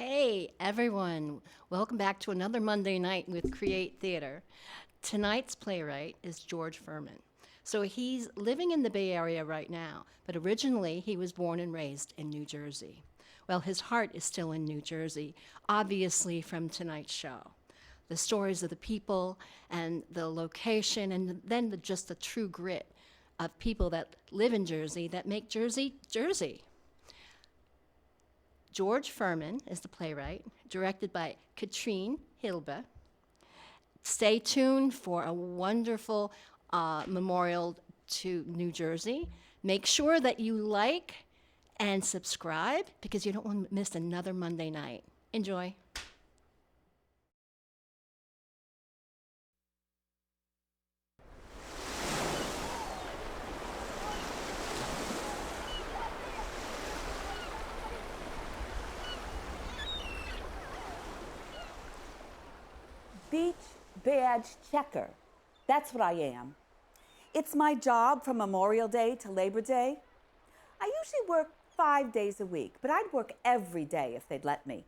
Hey, everyone. Welcome back to another Monday night with Create Theater. Tonight's playwright is George Pfirrmann. So he's living in the Bay Area right now, but originally he was born and raised in New Jersey. Well, his heart is still in New Jersey, obviously from tonight's show. The stories of the people and the location, and then just the true grit of people that live in Jersey that make Jersey, Jersey. George Pfirrmann is the playwright, directed by Katrin, Hilbe. Stay tuned for a wonderful memorial to New Jersey. Make sure that you like and subscribe because you don't want to miss another Monday night. Enjoy. Beach badge checker. That's what I am. It's my job from Memorial Day to Labor Day. I usually work 5 days a week, but I'd work every day if they'd let me.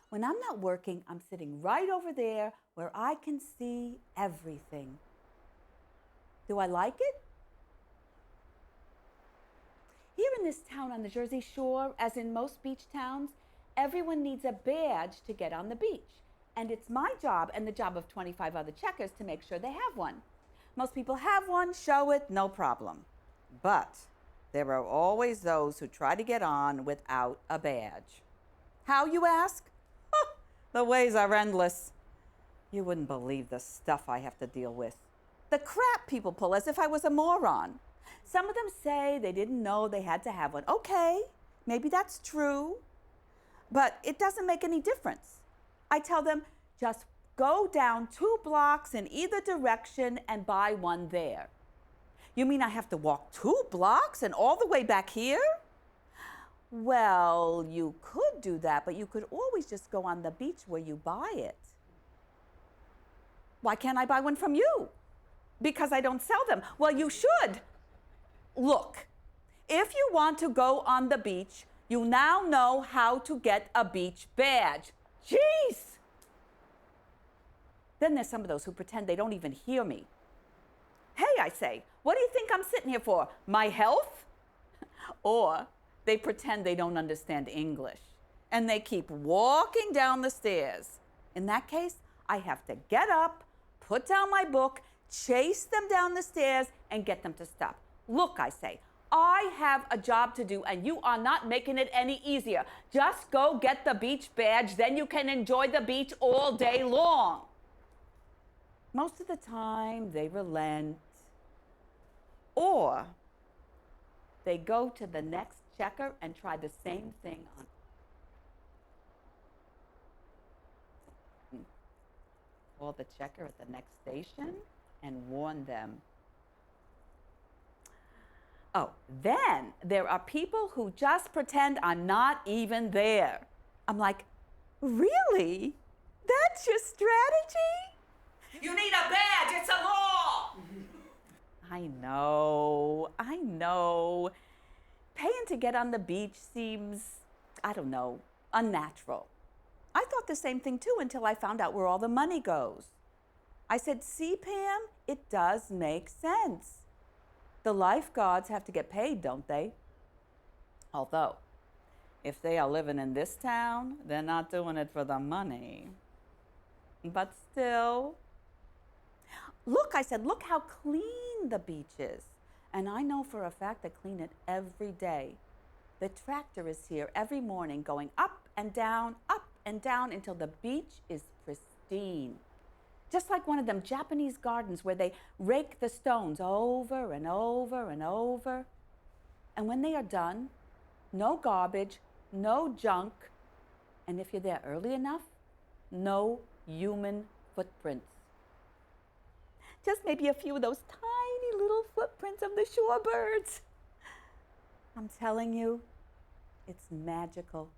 When I'm not working, I'm sitting right over there where I can see everything. Do I like it? Here in this town on the Jersey Shore, as in most beach towns, everyone needs a badge to get on the beach. And it's my job and the job of 25 other checkers to make sure they have one. Most people have one, show it, no problem. But there are always those who try to get on without a badge. How, you ask? The ways are endless. You wouldn't believe the stuff I have to deal with. The crap people pull as if I was a moron. Some of them say they didn't know they had to have one. Okay, maybe that's true, but it doesn't make any difference. I tell them, just go down 2 blocks in either direction and buy one there. You mean I have to walk 2 blocks and all the way back here? Well, you could do that, but you could always just go on the beach where you buy it. Why can't I buy one from you? Because I don't sell them. Well, you should. Look, if you want to go on the beach, you now know how to get a beach badge. Jeez! Then there's some of those who pretend they don't even hear me. Hey, I say, what do you think I'm sitting here for? My health? Or they pretend they don't understand English and they keep walking down the stairs. In that case, I have to get up, put down my book, chase them down the stairs, and get them to stop. Look, I say, I have a job to do, and you are not making it any easier. Just go get the beach badge, then you can enjoy the beach all day long. Most of the time, they relent, or they go to the next checker and try the same thing on. Call the checker at the next station and warn them. Oh, then there are people who just pretend I'm not even there. I'm like, really? That's your strategy? You need a badge, it's a law! I know. Paying to get on the beach seems, I don't know, unnatural. I thought the same thing too until I found out where all the money goes. I said, see, Pam, it does make sense. The lifeguards have to get paid, don't they? Although, if they are living in this town, they're not doing it for the money. But still. Look, I said, look how clean the beach is. And I know for a fact they clean it every day. The tractor is here every morning going up and down until the beach is pristine. Just like one of them Japanese gardens where they rake the stones over and over and over. And when they are done, no garbage, no junk, and if you're there early enough, no human footprints. Just maybe a few of those tiny little footprints of the shorebirds. I'm telling you, it's magical.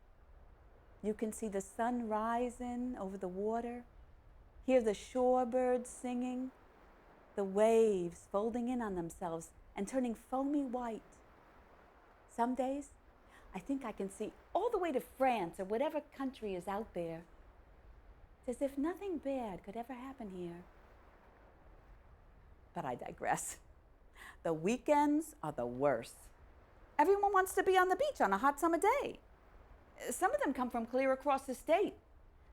You can see the sun rising over the water, hear the shorebirds singing, the waves folding in on themselves and turning foamy white. Some days, I think I can see all the way to France or whatever country is out there. It's as if nothing bad could ever happen here. But I digress. The weekends are the worst. Everyone wants to be on the beach on a hot summer day. Some of them come from clear across the state.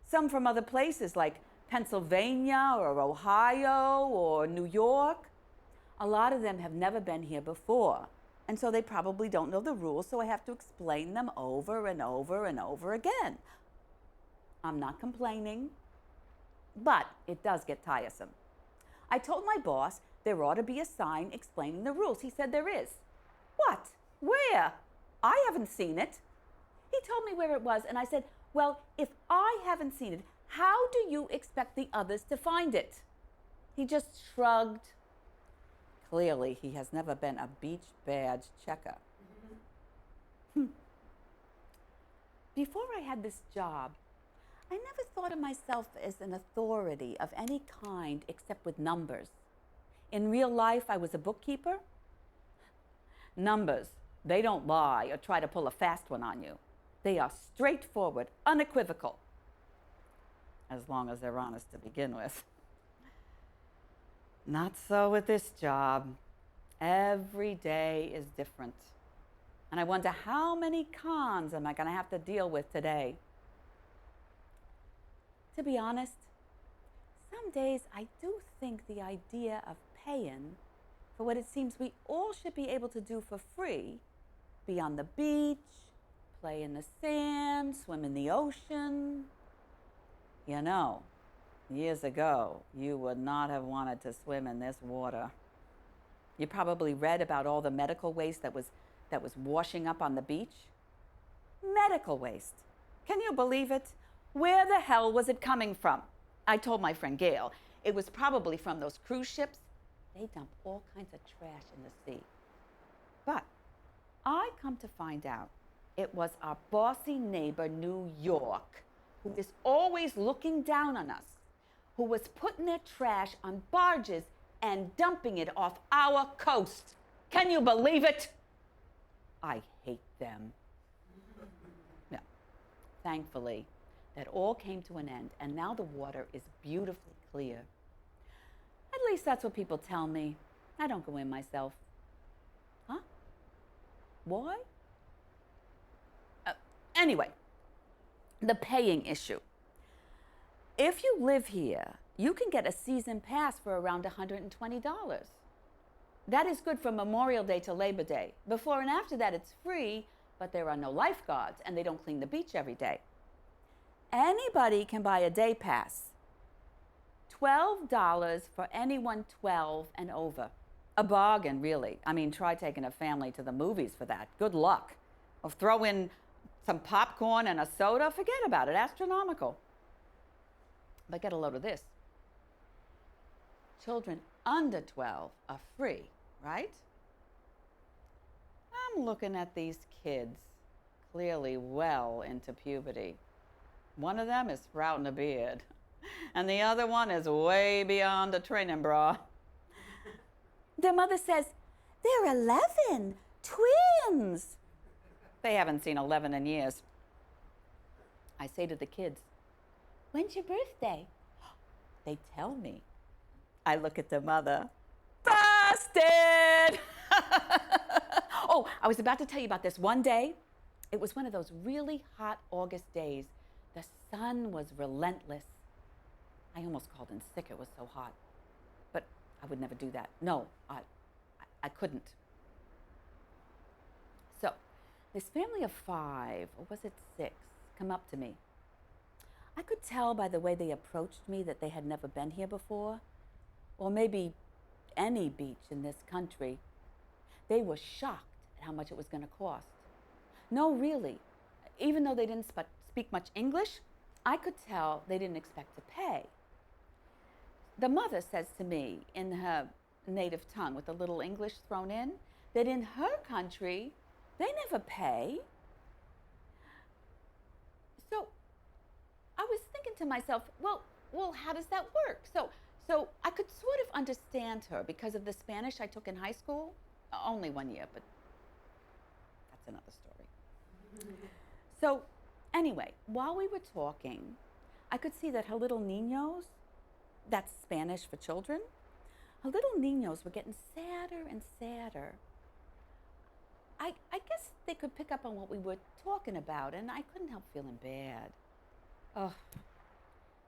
Some from other places like Pennsylvania or Ohio or New York. A lot of them have never been here before, and so they probably don't know the rules, so I have to explain them over and over and over again. I'm not complaining, but it does get tiresome. I told my boss there ought to be a sign explaining the rules. He said there is. What? Where? I haven't seen it. He told me where it was, and I said, well, if I haven't seen it, how do you expect the others to find it? He just shrugged. Clearly, he has never been a beach badge checker. Before I had this job, I never thought of myself as an authority of any kind except with numbers. In real life, I was a bookkeeper. Numbers, they don't lie or try to pull a fast one on you. They are straightforward, unequivocal, as long as they're honest to begin with. Not so with this job. Every day is different. And I wonder how many cons am I going to have to deal with today? To be honest, some days I do think the idea of paying for what it seems we all should be able to do for free, be on the beach, play in the sand, swim in the ocean. You know, years ago, you would not have wanted to swim in this water. You probably read about all the medical waste that was washing up on the beach. Medical waste. Can you believe it? Where the hell was it coming from? I told my friend Gail, it was probably from those cruise ships. They dump all kinds of trash in the sea. But I come to find out it was our bossy neighbor, New York, who is always looking down on us, who was putting their trash on barges and dumping it off our coast. Can you believe it? I hate them. Yeah. Thankfully, that all came to an end, and now the water is beautifully clear. At least that's what people tell me. I don't go in myself. Huh? Why? Anyway, the paying issue. If you live here, you can get a season pass for around $120. That is good from Memorial Day to Labor Day. Before and after that, it's free, but there are no lifeguards, and they don't clean the beach every day. Anybody can buy a day pass. $12 for anyone 12 and over. A bargain, really. I mean, try taking a family to the movies for that. Good luck. Or throw in some popcorn and a soda, forget about it. Astronomical. But get a load of this. Children under 12 are free, right? I'm looking at these kids, clearly well into puberty. One of them is sprouting a beard, and the other one is way beyond a training bra. Their mother says, they're 11, twins. They haven't seen 11 in years. I say to the kids, when's your birthday? They tell me. I look at the mother. Busted! Oh, I was about to tell you about this one day. It was one of those really hot August days. The sun was relentless. I almost called in sick. It was so hot. But I would never do that. No, I couldn't. So this family of 5, or was it 6, come up to me. I could tell by the way they approached me that they had never been here before, or maybe any beach in this country. They were shocked at how much it was going to cost. No, really. Even though they didn't speak much English, I could tell they didn't expect to pay. The mother says to me in her native tongue, with a little English thrown in, that in her country, they never pay. So I was thinking to myself, well, how does that work? So I could sort of understand her because of the Spanish I took in high school. Only 1 year, but that's another story. So, anyway, while we were talking, I could see that her little niños, that's Spanish for children, her little niños were getting sadder and sadder. I guess they could pick up on what we were talking about, and I couldn't help feeling bad. Oh,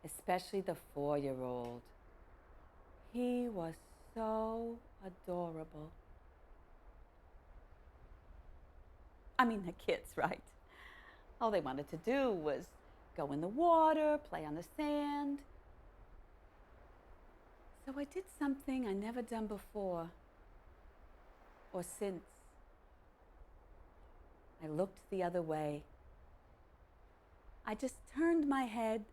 especially the 4-year-old. He was so adorable. I mean, the kids, right? All they wanted to do was go in the water, play on the sand. So I did something I never done before or since. I looked the other way. I just turned my head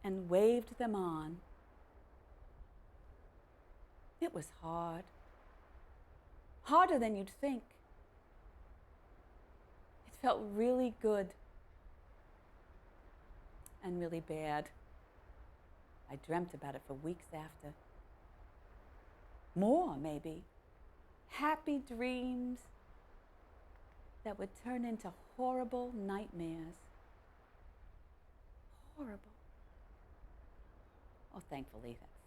and waved them on. It was hard. Harder than you'd think. It felt really good and really bad. I dreamt about it for weeks after. More, maybe. Happy dreams that would turn into horrible nightmares. Horrible. Oh, thankfully, that's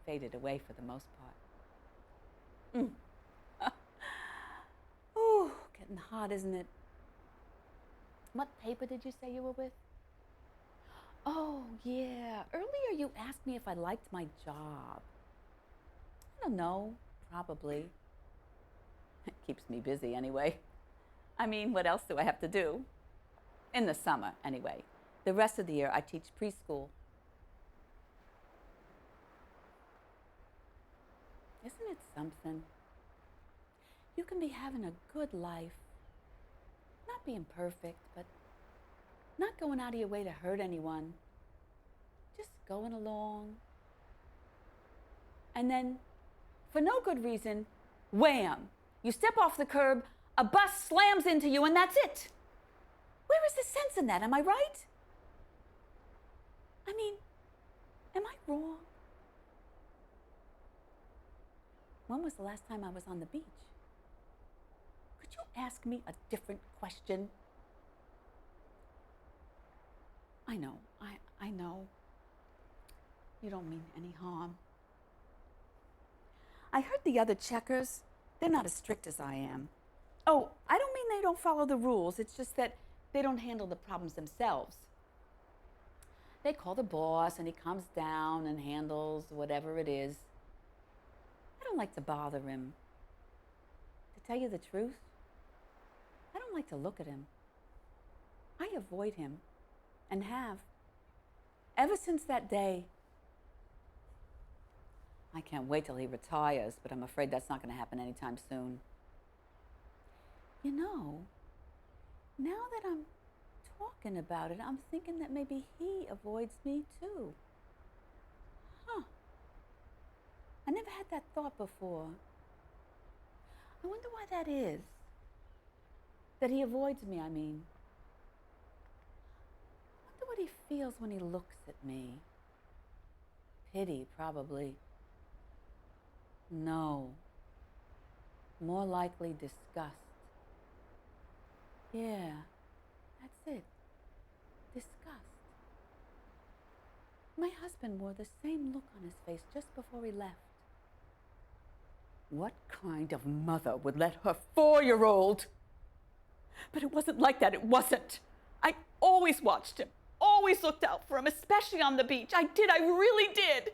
faded away for the most part. Ooh, getting hot, isn't it? What paper did you say you were with? Oh, yeah. Earlier you asked me if I liked my job. I don't know, probably. It keeps me busy anyway. I mean, what else do I have to do? In the summer, anyway. The rest of the year, I teach preschool. Isn't it something? You can be having a good life, not being perfect, but not going out of your way to hurt anyone, just going along. And then, for no good reason, wham! You step off the curb, a bus slams into you, and that's it. Where is the sense in that? Am I right? I mean, am I wrong? When was the last time I was on the beach? Could you ask me a different question? I know. I know. You don't mean any harm. I heard the other checkers, they're not as strict as I am. Oh, I don't mean they don't follow the rules. It's just that they don't handle the problems themselves. They call the boss and he comes down and handles whatever it is. I don't like to bother him. To tell you the truth, I don't like to look at him. I avoid him and have ever since that day. I can't wait till he retires, but I'm afraid that's not going to happen anytime soon. You know, now that I'm talking about it, I'm thinking that maybe he avoids me too. Huh. I never had that thought before. I wonder why that is. That he avoids me, I mean. I wonder what he feels when he looks at me. Pity, probably. No. More likely disgust. Yeah, that's it. Disgust. My husband wore the same look on his face just before he left. What kind of mother would let her 4-year-old? But it wasn't like that, it wasn't. I always watched him, always looked out for him, especially on the beach. I really did.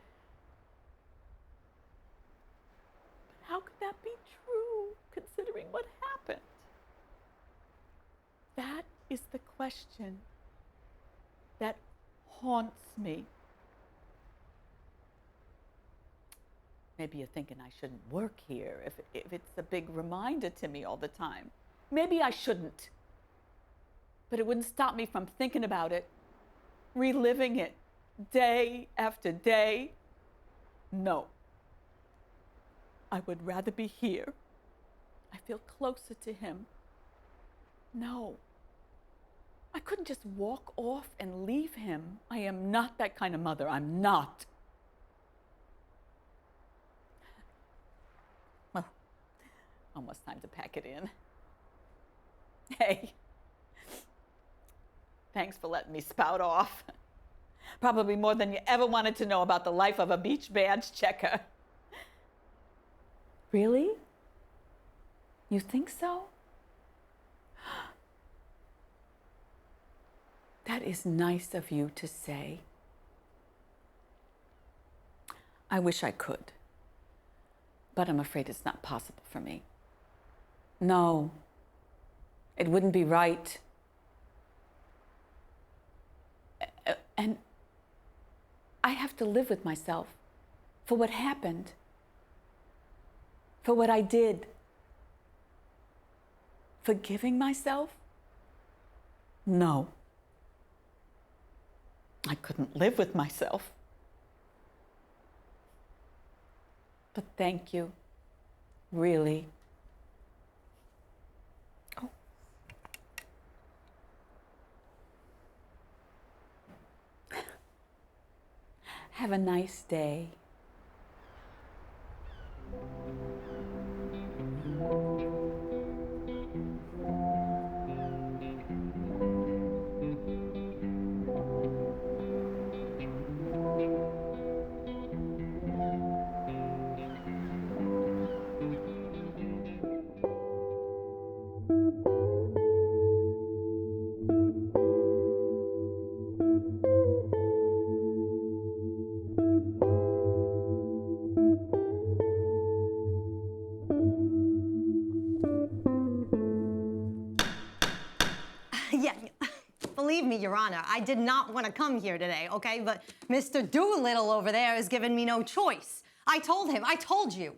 But how could that be true, considering what happened? That is the question that haunts me. Maybe you're thinking I shouldn't work here if it's a big reminder to me all the time. Maybe I shouldn't. But it wouldn't stop me from thinking about it, reliving it day after day. No. I would rather be here. I feel closer to him. No. I couldn't just walk off and leave him. I am not that kind of mother. I'm not. Well, almost time to pack it in. Hey, Thanks for letting me spout off. Probably more than you ever wanted to know about the life of a beach badge checker. Really? You think so? That is nice of you to say. I wish I could, but I'm afraid it's not possible for me. No, it wouldn't be right. And I have to live with myself for what happened, for what I did. Forgiving myself? No. I couldn't live with myself. But thank you, really. Oh. Have a nice day. Believe me, Your Honor, I did not want to come here today, okay? But Mr. Doolittle over there has given me no choice. I told you.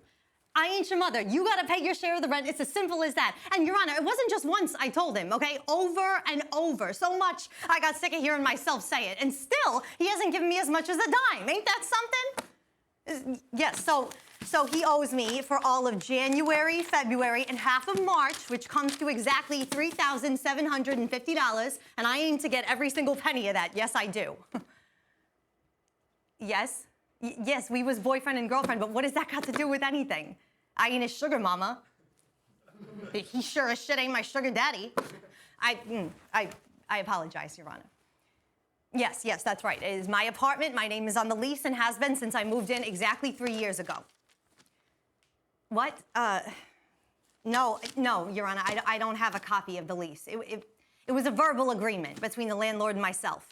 I ain't your mother. You gotta pay your share of the rent. It's as simple as that. And Your Honor, it wasn't just once I told him, okay? Over and over. So much I got sick of hearing myself say it. And still, he hasn't given me as much as a dime. Ain't that something? Yes, so he owes me for all of January, February, and half of March, which comes to exactly $3,750, and I aim to get every single penny of that. Yes, I do. Yes? Yes, we was boyfriend and girlfriend, but what does that got to do with anything? I ain't his sugar mama. He sure as shit ain't my sugar daddy. I apologize, Your Honor. Yes, that's right. It is my apartment. My name is on the lease and has been since I moved in exactly 3 years ago. What? No, Your Honor, I don't have a copy of the lease. It was a verbal agreement between the landlord and myself.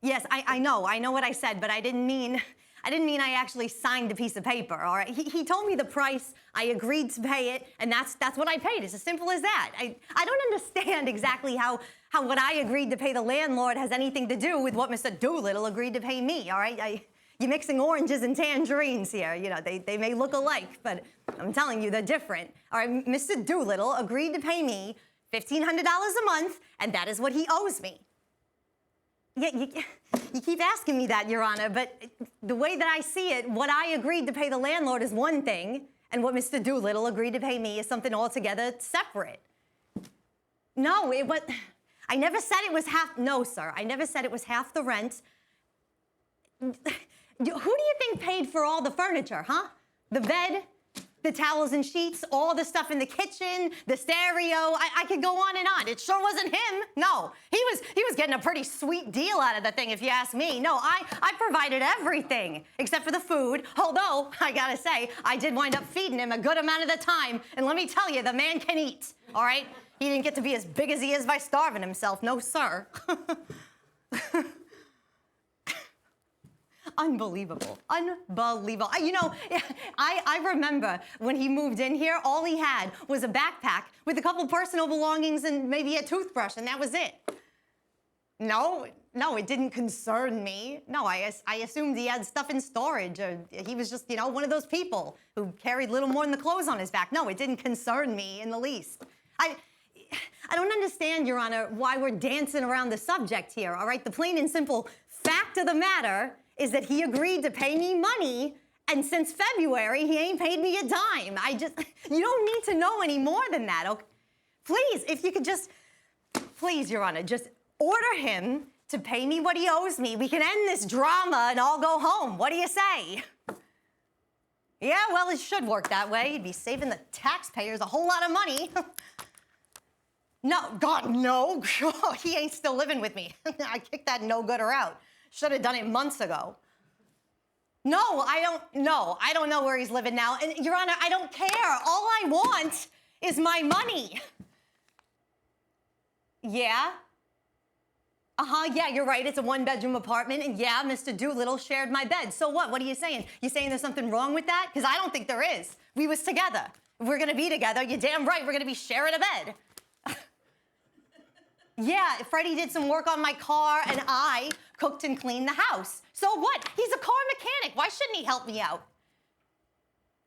Yes, I know what I said, but I didn't mean I actually signed a piece of paper, all right? He told me the price, I agreed to pay it, and that's what I paid. It's as simple as that. I don't understand exactly how what I agreed to pay the landlord has anything to do with what Mr. Doolittle agreed to pay me, all right? You're mixing oranges and tangerines here. You know, they may look alike, but I'm telling you, they're different. All right, Mr. Doolittle agreed to pay me $1,500 a month, and that is what he owes me. Yeah, you keep asking me that, Your Honor, but the way that I see it, what I agreed to pay the landlord is one thing, and what Mr. Doolittle agreed to pay me is something altogether separate. No, I never said it was half, no, sir, I never said it was half the rent. Who do you think paid for all the furniture, huh? The bed, the towels and sheets, all the stuff in the kitchen, the stereo. I could go on and on. It sure wasn't him. No, he was getting a pretty sweet deal out of the thing, if you ask me. No, I provided everything except for the food. Although I gotta say, I did wind up feeding him a good amount of the time. And let me tell you, the man can eat. All right, he didn't get to be as big as he is by starving himself. No, sir. Unbelievable. Unbelievable. You know, I remember when he moved in here, all he had was a backpack with a couple personal belongings and maybe a toothbrush, and that was it. No, it didn't concern me. No, I assumed he had stuff in storage, or he was just, you know, one of those people who carried little more than the clothes on his back. No, it didn't concern me in the least. I don't understand, Your Honor, why we're dancing around the subject here, all right? The plain and simple fact of the matter is that he agreed to pay me money, and since February, he ain't paid me a dime. You don't need to know any more than that, okay? Please, if you could just, please, Your Honor, just order him to pay me what he owes me. We can end this drama and all go home. What do you say? Yeah, well, it should work that way. You'd be saving the taxpayers a whole lot of money. No, God, no. He ain't still living with me. I kicked that no-gooder out. Should have done it months ago. No, I don't know where he's living now. And Your Honor, I don't care. All I want is my money. Yeah? Yeah, you're right. It's a one-bedroom apartment. And yeah, Mr. Doolittle shared my bed. So what? What are you saying? You saying there's something wrong with that? Because I don't think there is. We was together. If we're going to be together, you're damn right we're going to be sharing a bed. Yeah, Freddie did some work on my car, and I cooked and cleaned the house. So what? He's a car mechanic. Why shouldn't he help me out?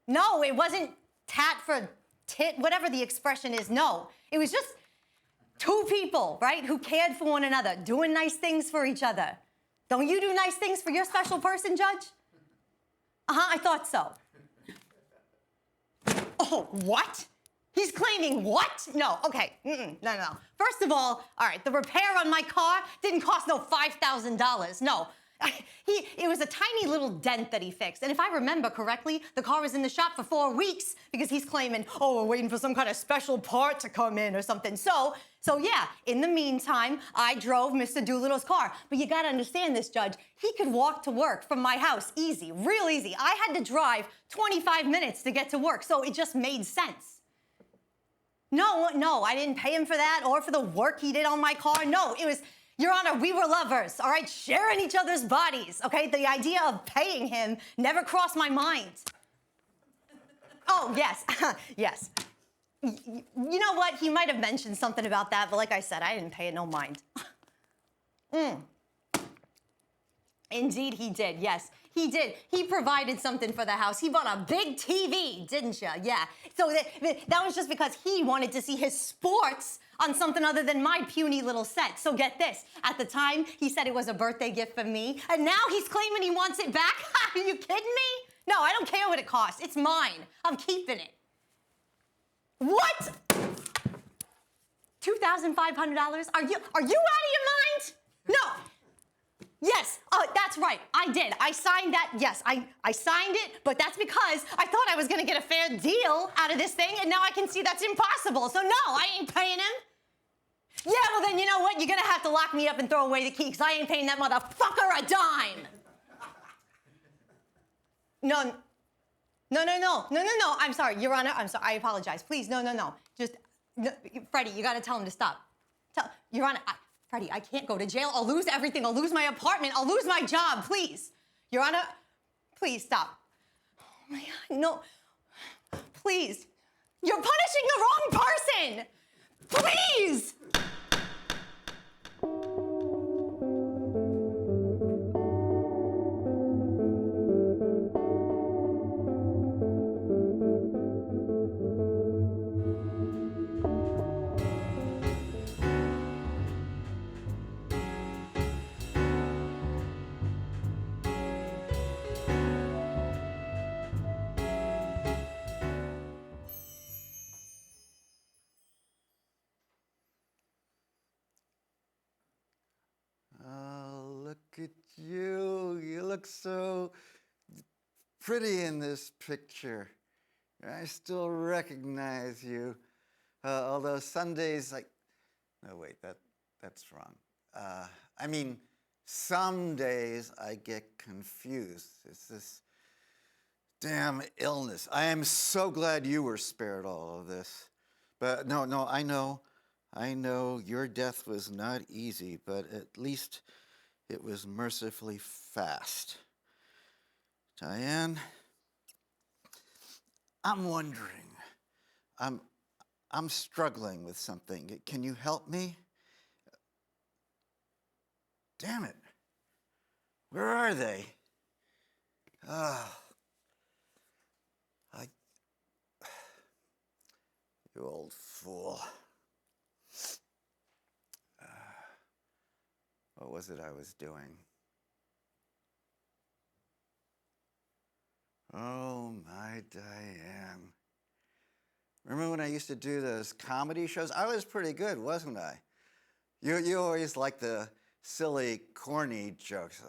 No, it wasn't tat for tit, whatever the expression is. No, it was just two people, right, who cared for one another, doing nice things for each other. Don't you do nice things for your special person, Judge? I thought so. Oh, what? He's claiming what? No, okay, no. First of all right, the repair on my car didn't cost no $5,000, no. It was a tiny little dent that he fixed. And if I remember correctly, the car was in the shop for 4 weeks because he's claiming, oh, we're waiting for some kind of special part to come in or something. So yeah, in the meantime, I drove Mr. Doolittle's car. But you gotta understand this, Judge. He could walk to work from my house easy, real easy. I had to drive 25 minutes to get to work, so it just made sense. No, I didn't pay him for that or for the work he did on my car. No, it was, Your Honor, we were lovers, all right? Sharing each other's bodies, okay? The idea of paying him never crossed my mind. Oh, yes, yes. You know what? He might have mentioned something about that, but like I said, I didn't pay it no mind. Indeed, he did, yes. He did. He provided something for the house. He bought a big TV, didn't you? Yeah. So that was just because he wanted to see his sports on something other than my puny little set. So get this. At the time, he said it was a birthday gift for me, and now he's claiming he wants it back? Are you kidding me? No, I don't care what it costs. It's mine. I'm keeping it. What? $2,500? Are you out of your mind? No. Yes, that's right, I did. I signed that, yes, I signed it, but that's because I thought I was gonna get a fair deal out of this thing, and now I can see that's impossible, so no, I ain't paying him. Yeah, well then, you know what? You're gonna have to lock me up and throw away the key, because I ain't paying that motherfucker a dime. No, I'm sorry, Your Honor, I'm sorry, I apologize. Please, no. Just, no, Freddie, you gotta tell him to stop. Your Honor, Freddie, I can't go to jail. I'll lose everything. I'll lose my apartment. I'll lose my job. Please. Your Honor, please stop. Oh, my God, no. Please. You're punishing the wrong person. Please. Look at you. You look so pretty in this picture. I still recognize you. Although some days, no, wait, that's wrong. I mean, some days I get confused. It's this damn illness. I am so glad you were spared all of this. But no, I know your death was not easy, but at least it was mercifully fast. Diane, I'm wondering, I'm struggling with something. Can you help me? Damn it. Where are they? You old fool. What was it I was doing? Oh, my Diane. Remember when I used to do those comedy shows? I was pretty good, wasn't I? You always liked the silly, corny jokes.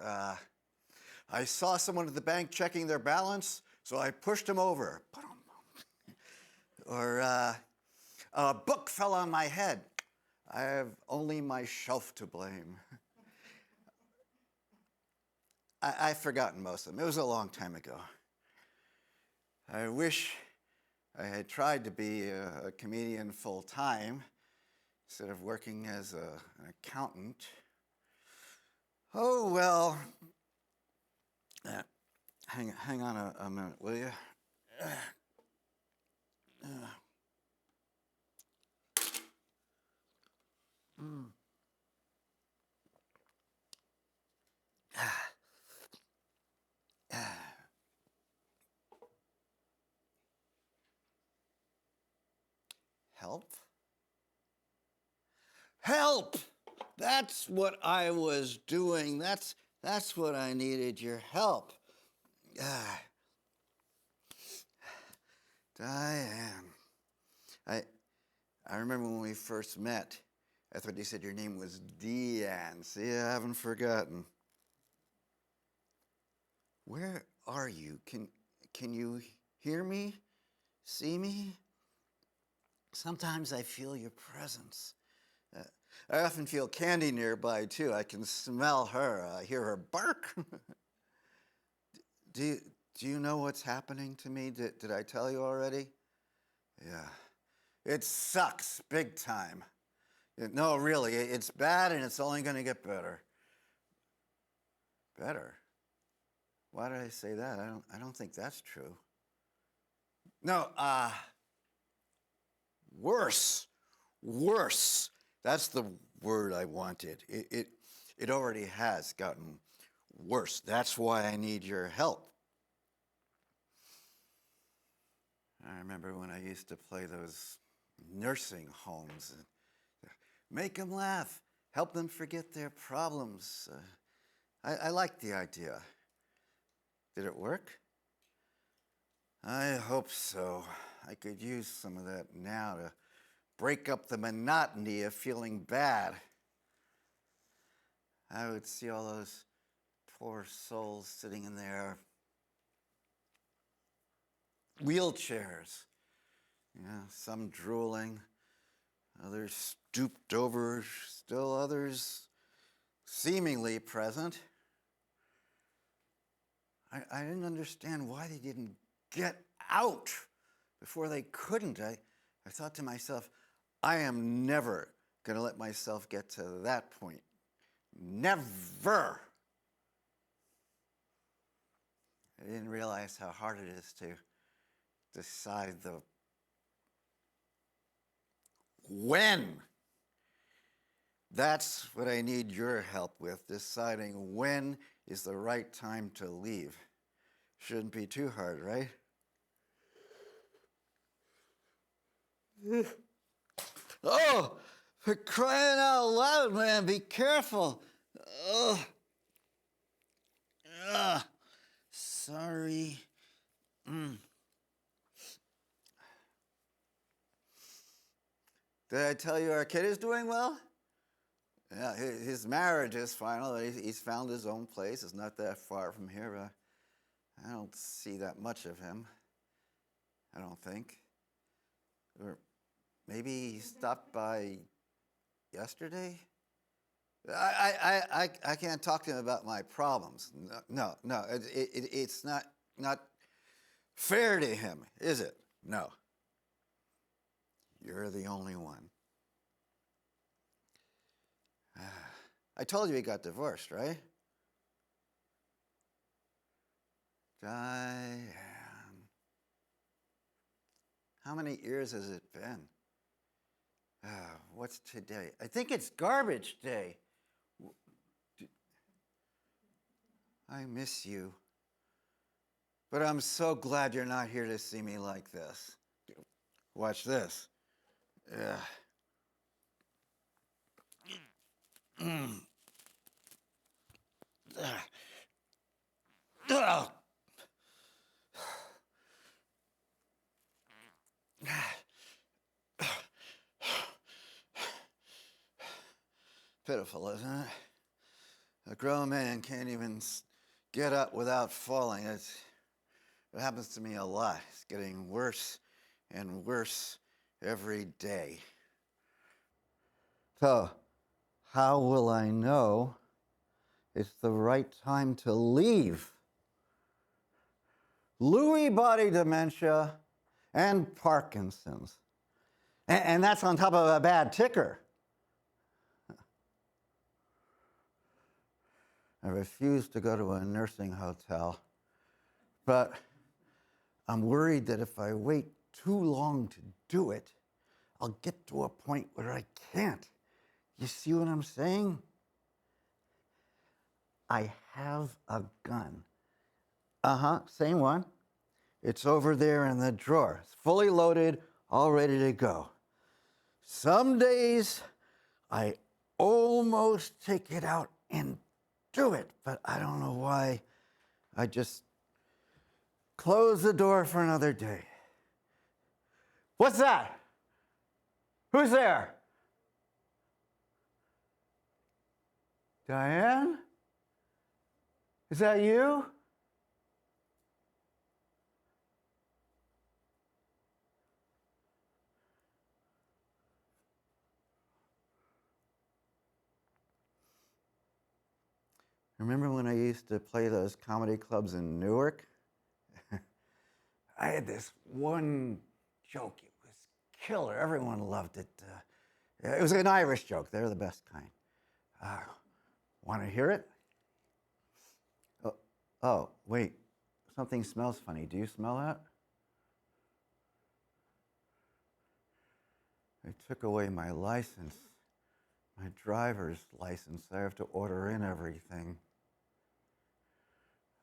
I saw someone at the bank checking their balance, so I pushed him over. Or a book fell on my head. I have only myself to blame. I've forgotten most of them. It was a long time ago. I wish I had tried to be a comedian full time instead of working as an accountant. Oh, well. Hang on a minute, will you? Help? Help! That's what I was doing. That's what I needed, your help. Diane. I remember when we first met, I thought you said your name was Deanne. See, I haven't forgotten. Where are you? Can you hear me? See me? Sometimes I feel your presence. I often feel Candy nearby, too. I can smell her. I hear her bark. Do you know what's happening to me? Did I tell you already? Yeah. It sucks big time. No, really, it's bad and it's only going to get better. Better? Why did I say that? I don't think that's true. No, worse. Worse. That's the word I wanted. It already has gotten worse. That's why I need your help. I remember when I used to play those nursing homes. Make them laugh. Help them forget their problems. I liked the idea. Did it work? I hope so. I could use some of that now to break up the monotony of feeling bad. I would see all those poor souls sitting in their wheelchairs. Some drooling, others stooped over, still others seemingly present. I didn't understand why they didn't get out before they couldn't. I thought to myself, I am never going to let myself get to that point. Never. I didn't realize how hard it is to decide the when. That's what I need your help with, deciding when is the right time to leave. Shouldn't be too hard, right? Oh, for crying out loud, man, be careful. Oh. Sorry. Did I tell you our kid is doing well? Yeah, his marriage is final. He's found his own place. It's not that far from here, but I don't see that much of him. I don't think. Or maybe he stopped by yesterday? I can't talk to him about my problems. No. It's not fair to him, is it? No. You're the only one. I told you he got divorced, right? Diane. How many years has it been? What's today? I think it's garbage day. I miss you. But I'm so glad you're not here to see me like this. Watch this. Pitiful, isn't it? A grown man can't even get up without falling. It happens to me a lot. It's getting worse and worse every day. So, how will I know it's the right time to leave? Lewy body dementia and Parkinson's. And that's on top of a bad ticker. I refuse to go to a nursing hotel, but I'm worried that if I wait too long to do it, I'll get to a point where I can't. You see what I'm saying? I have a gun. Same one. It's over there in the drawer. It's fully loaded, all ready to go. Some days I almost take it out and do it, but I don't know why. I just close the door for another day. What's that? Who's there? Diane? Is that you? Remember when I used to play those comedy clubs in Newark? I had this one joke. It was killer. Everyone loved it. It was an Irish joke. They're the best kind. Want to hear it? Oh, wait. Something smells funny. Do you smell that? They took away my license, my driver's license. I have to order in everything.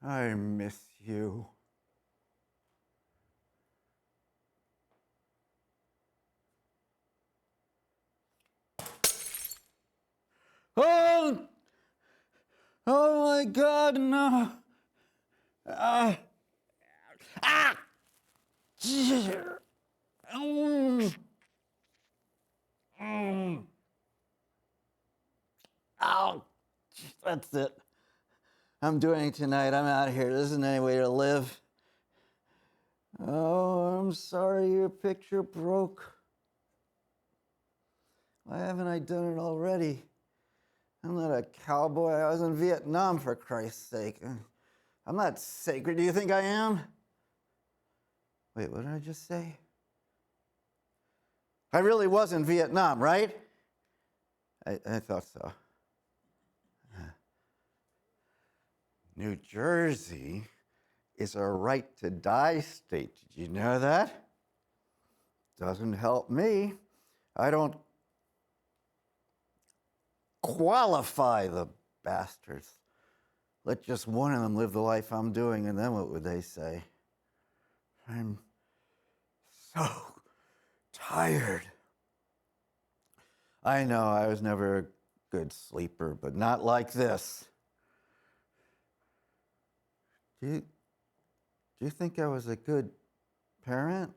I miss you. Oh! Oh my God, no. Ah! Ow! That's it. I'm doing it tonight. I'm out of here. There isn't any way to live. Oh, I'm sorry your picture broke. Why haven't I done it already? I'm not a cowboy. I was in Vietnam, for Christ's sake. I'm not sacred. Do you think I am? Wait, what did I just say? I really was in Vietnam, right? I thought so. New Jersey is a right to die state. Did you know that? Doesn't help me. I don't qualify the bastards. Let just one of them live the life I'm doing, and then what would they say? I'm so tired. I know I was never a good sleeper, but not like this. Do you think I was a good parent,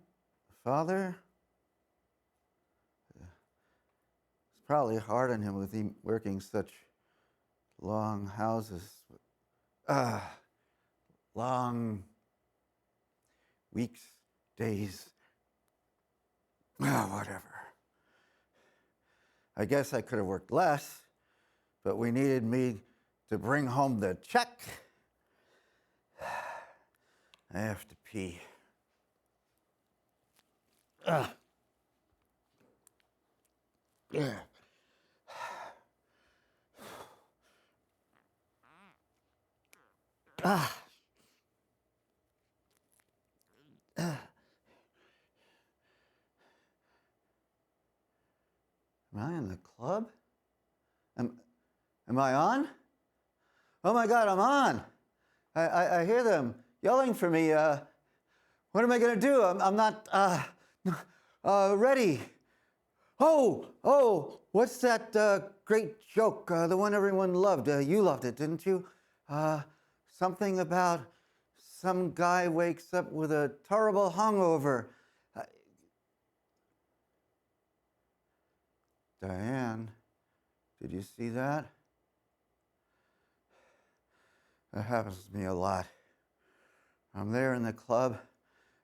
father? It's probably hard on him with him working such long houses, long weeks, days, whatever. I guess I could have worked less, but we needed me to bring home the check. I have to pee. Am I in the club? Am I on? Oh my God, I'm on. I hear them yelling for me. What am I going to do? I'm not ready. Oh, what's that great joke? The one everyone loved. You loved it, didn't you? Something about some guy wakes up with a terrible hangover. Diane, did you see that? That happens to me a lot. I'm there in the club,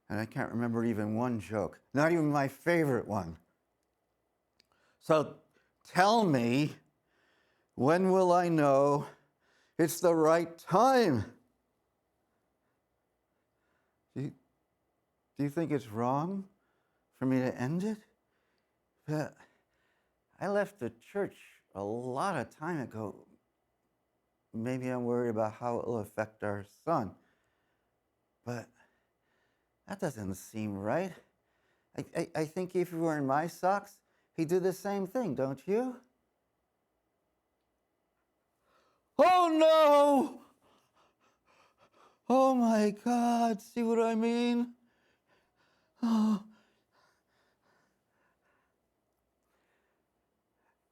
and I can't remember even one joke, not even my favorite one. So tell me, when will I know it's the right time? Do you think it's wrong for me to end it? I left the church a lot of time ago. Maybe I'm worried about how it will affect our son. But that doesn't seem right. I think if you were in my socks, he'd do the same thing, don't you? Oh no! Oh my God, see what I mean? Oh.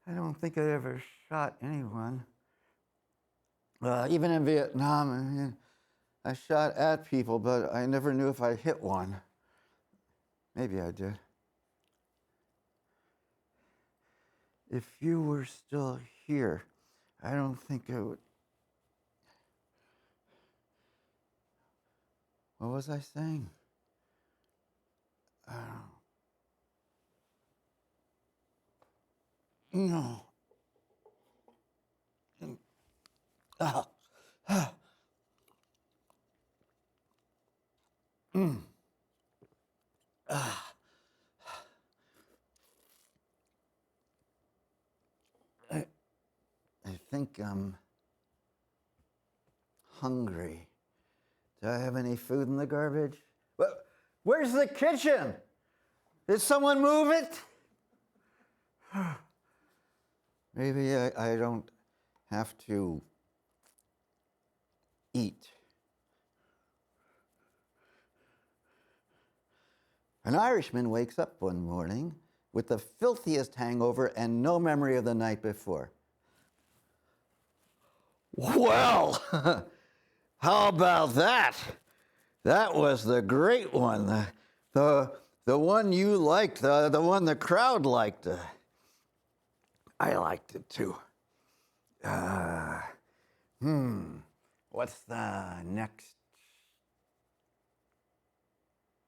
I don't think I ever shot anyone. Even in Vietnam, I mean, I shot at people, but I never knew if I hit one. Maybe I did. If you were still here, I don't think I would. What was I saying? No. Ah. Ah. Ah. I think I'm hungry. Do I have any food in the garbage? Where's the kitchen? Did someone move it? Maybe I don't have to eat. An Irishman wakes up one morning with the filthiest hangover and no memory of the night before. Well, how about that? That was the great one, the one you liked, the one the crowd liked. I liked it too. What's the next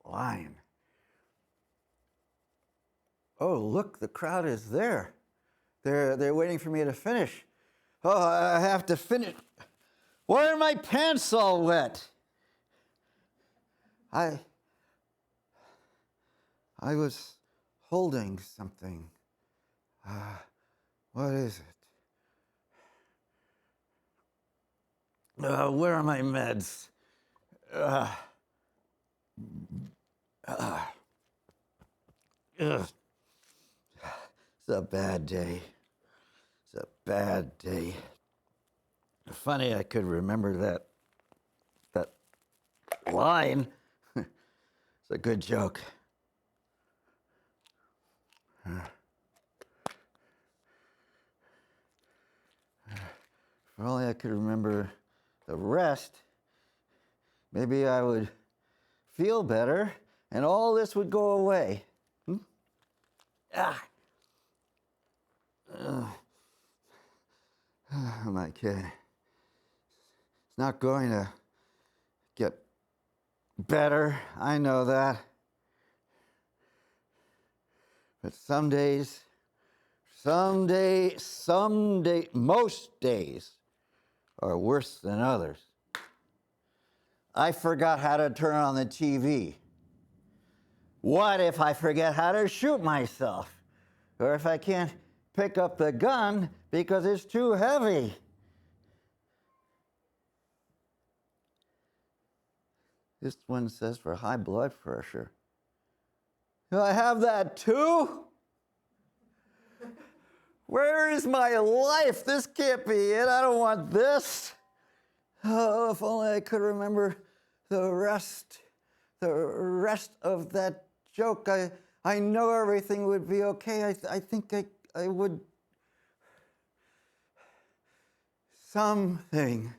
line? Oh, look, the crowd is there. They're waiting for me to finish. Oh, I have to finish. Why are my pants all wet? I was holding something. What is it? Where are my meds? It's a bad day. It's a bad day. Funny I could remember that line. It's a good joke. If only I could remember the rest, maybe I would feel better and all this would go away. My kid. It's not going to get better, I know that. But some days, most days are worse than others. I forgot how to turn on the TV. What if I forget how to shoot myself? Or if I can't pick up the gun because it's too heavy? This one says for high blood pressure. Do I have that too? Where is my life? This can't be it. I don't want this. Oh, if only I could remember the rest of that joke. I know everything would be okay. I think I would. Something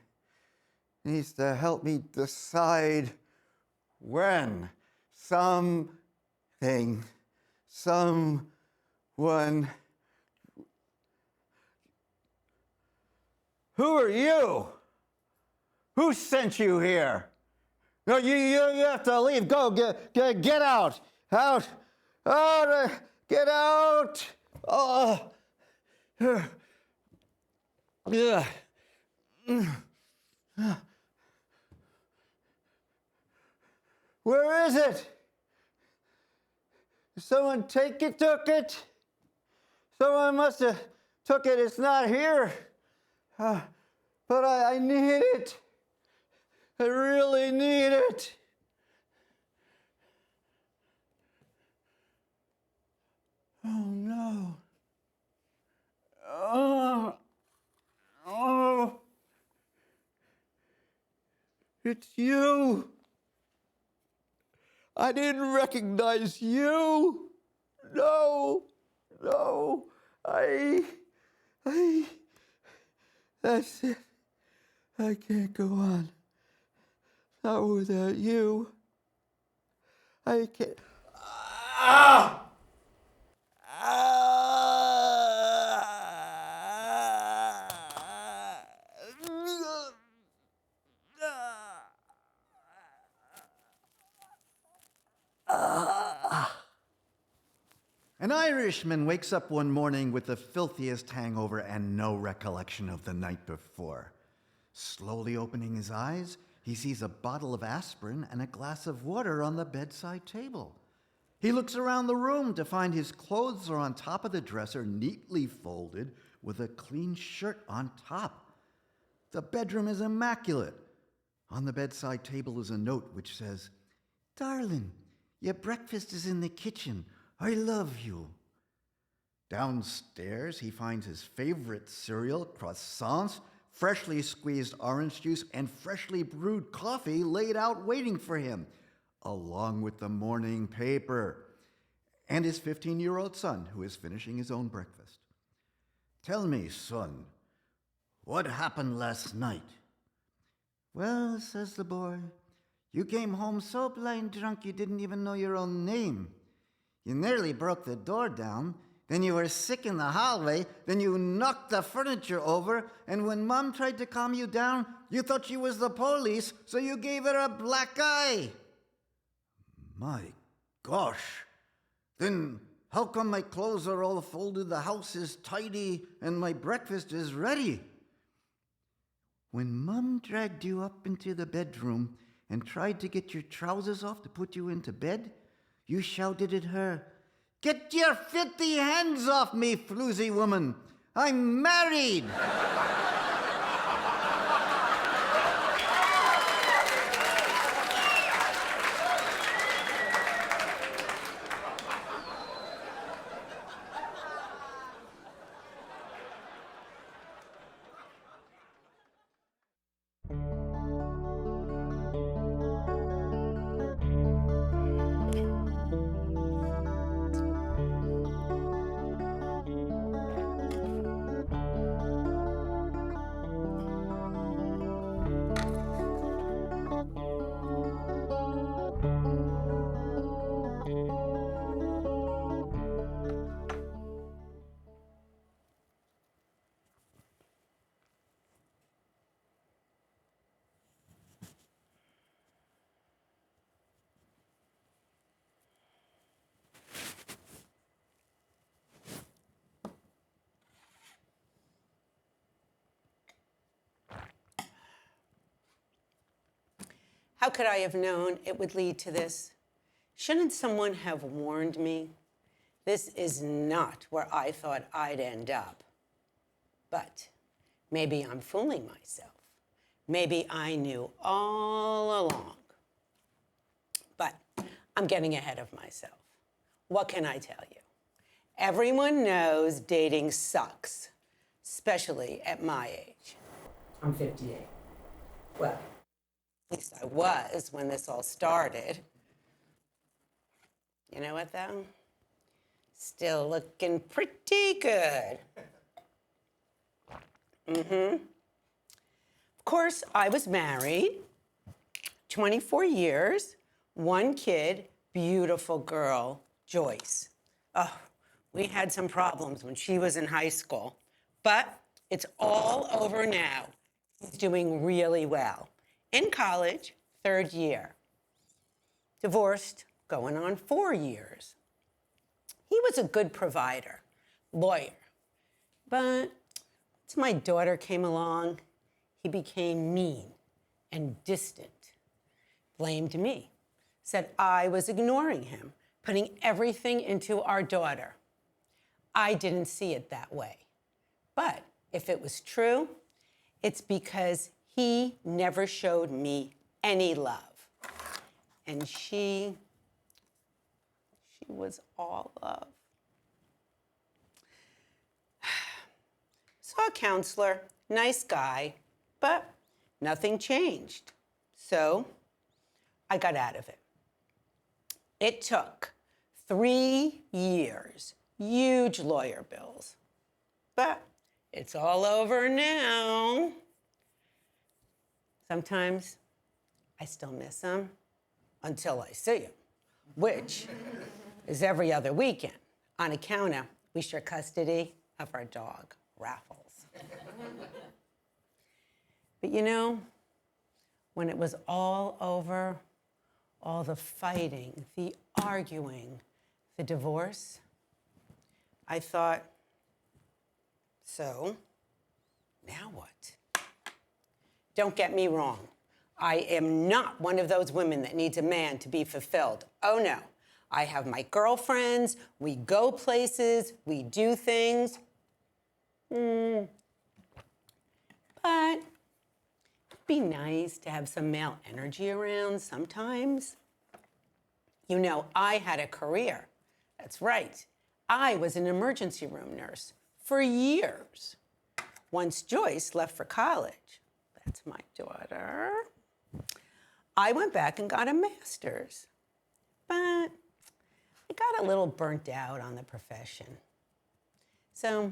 needs to help me decide when. Someone. Who are you? Who sent you here? No, you have to leave. Go, get out. Out, get out. Oh, Ugh. Where is it? Did someone took it? Someone must have took it. It's not here. But I need it. I really need it. Oh no. Oh. It's you. I didn't recognize you. No. That's it. I can't go on. Not without you. I can't. Ah! An Irishman wakes up one morning with the filthiest hangover and no recollection of the night before. Slowly opening his eyes, he sees a bottle of aspirin and a glass of water on the bedside table. He looks around the room to find his clothes are on top of the dresser, neatly folded, with a clean shirt on top. The bedroom is immaculate. On the bedside table is a note which says, "Darling, your breakfast is in the kitchen. I love you." Downstairs, he finds his favorite cereal, croissants, freshly squeezed orange juice, and freshly brewed coffee laid out waiting for him, along with the morning paper, and his 15-year-old son, who is finishing his own breakfast. "Tell me, son, what happened last night?" "Well," says the boy, "you came home so blind drunk you didn't even know your own name. You nearly broke the door down, then you were sick in the hallway, then you knocked the furniture over, and when Mom tried to calm you down, you thought she was the police, so you gave her a black eye." "My gosh, then how come my clothes are all folded, the house is tidy, and my breakfast is ready?" "When Mom dragged you up into the bedroom and tried to get your trousers off to put you into bed, you shouted at her, 'Get your filthy hands off me, floozy woman! I'm married!'" How could I have known it would lead to this? Shouldn't someone have warned me? This is not where I thought I'd end up. But maybe I'm fooling myself. Maybe I knew all along. But I'm getting ahead of myself. What can I tell you? Everyone knows dating sucks, especially at my age. I'm 58. Well, at least I was when this all started. You know what, though? Still looking pretty good. Of course, I was married, 24 years, one kid, beautiful girl, Joyce. Oh, we had some problems when she was in high school, but it's all over now. He's doing really well. In college, 3rd year. Divorced, going on 4 years. He was a good provider, lawyer. But once my daughter came along, he became mean and distant. Blamed me. Said I was ignoring him, putting everything into our daughter. I didn't see it that way. But if it was true, it's because he never showed me any love. And she was all love. Saw a counselor, nice guy, but nothing changed. So I got out of it. It took 3 years, huge lawyer bills, but it's all over now. Sometimes I still miss him until I see him, which is every other weekend. On account of we share custody of our dog, Raffles. But you know, when it was all over, all the fighting, the arguing, the divorce, I thought, so now what? Don't get me wrong. I am not one of those women that needs a man to be fulfilled. Oh no. I have my girlfriends, we go places, we do things. But it'd be nice to have some male energy around sometimes. You know, I had a career. That's right. I was an emergency room nurse for years. Once Joyce left for college, that's my daughter, I went back and got a master's. But I got a little burnt out on the profession. So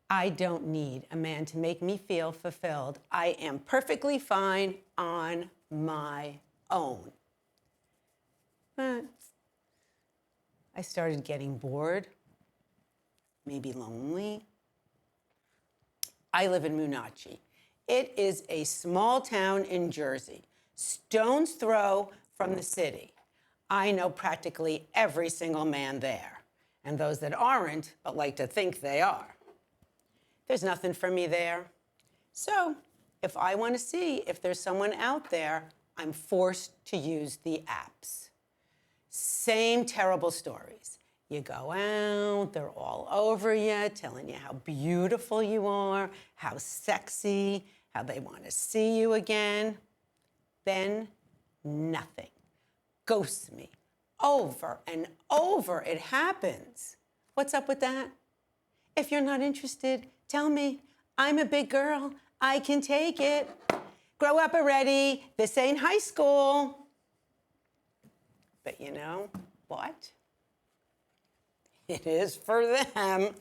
I don't need a man to make me feel fulfilled. I am perfectly fine on my own. But I started getting bored, maybe lonely. I live in Moonachie. It is a small town in Jersey, stone's throw from the city. I know practically every single man there, and those that aren't, but like to think they are. There's nothing for me there. So if I want to see if there's someone out there, I'm forced to use the apps. Same terrible stories. You go out, they're all over you, telling you how beautiful you are, how sexy, how they want to see you again. Then nothing. Ghosts me. Over and over it happens. What's up with that? If you're not interested, tell me. I'm a big girl. I can take it. Grow up already. This ain't high school. But you know what? It is for them.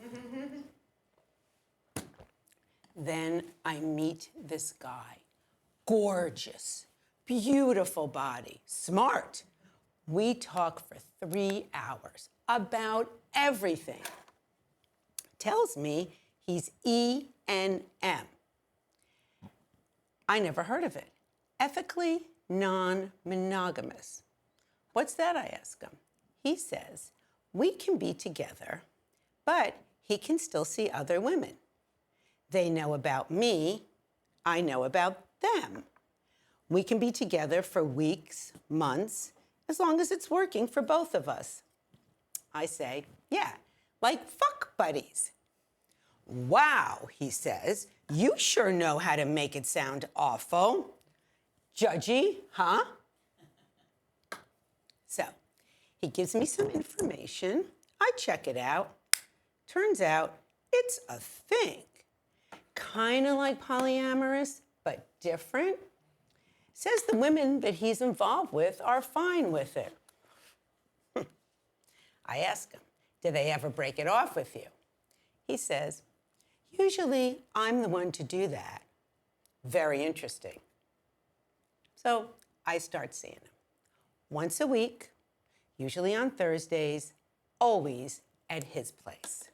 Then I meet this guy. Gorgeous, beautiful body, smart. We talk for 3 hours about everything. Tells me he's E&M. I never heard of it. Ethically non-monogamous. What's that, I ask him. He says, we can be together, but he can still see other women. They know about me, I know about them. We can be together for weeks, months, as long as it's working for both of us. I say, yeah, like fuck buddies. Wow, he says, you sure know how to make it sound awful. Judgy, huh? So, he gives me some information. I check it out. Turns out it's a thing. Kind of like polyamorous, but different. Says the women that he's involved with are fine with it. I ask him, do they ever break it off with you? He says, usually I'm the one to do that. Very interesting. So I start seeing him. Once a week, usually on Thursdays, always at his place.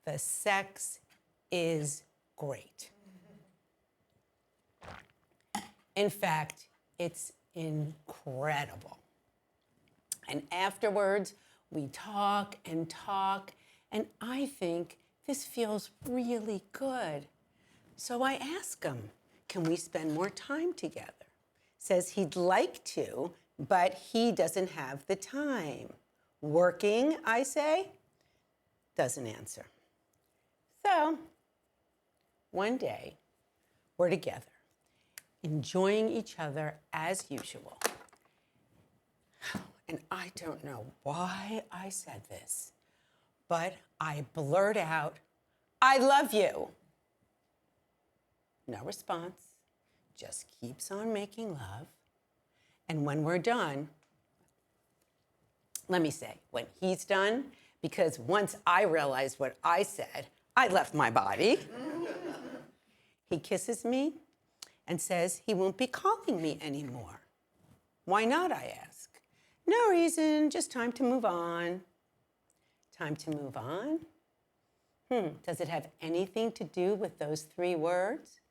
The sex is great. In fact, it's incredible. And afterwards, we talk and talk, And I think this feels really good. So I ask him, can we spend more time together? Says he'd like to, but he doesn't have the time. Working, I say, doesn't answer. So one day, we're together, enjoying each other as usual. And I don't know why I said this, but I blurt out, I love you. No response, just keeps on making love. And when we're done, let me say, when he's done, because once I realized what I said, I left my body. He kisses me and says he won't be calling me anymore. Why not, I ask. No reason, just time to move on. Time to move on? Does it have anything to do with those 3 words?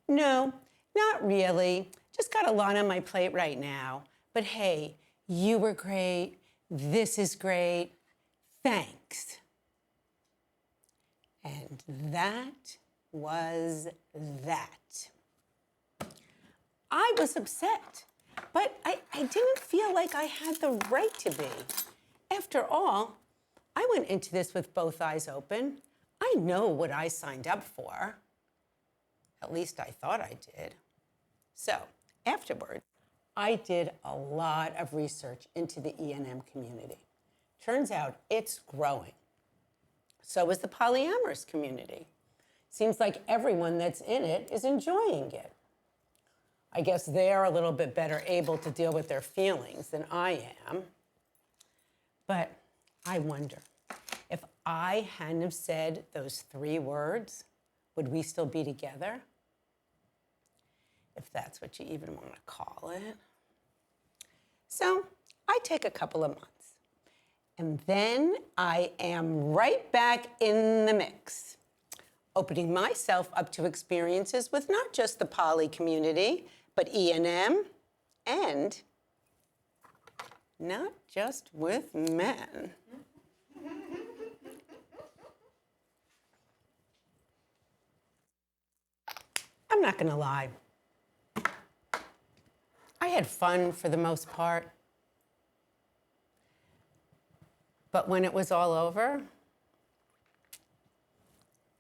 No, not really. Just got a lot on my plate right now. But hey, you were great. This is great. Thanks. And that was that. I was upset, but I didn't feel like I had the right to be. After all, I went into this with both eyes open. I know what I signed up for. At least I thought I did. So, afterward, I did a lot of research into the E&M community. Turns out it's growing. So is the polyamorous community. Seems like everyone that's in it is enjoying it. I guess they're a little bit better able to deal with their feelings than I am. But I wonder, if I hadn't have said those 3 words, would we still be together? If that's what you even want to call it. So I take a couple of months. And then I am right back in the mix, opening myself up to experiences with not just the poly community, but E&M, and not just with men. I'm not gonna lie. I had fun for the most part. But when it was all over,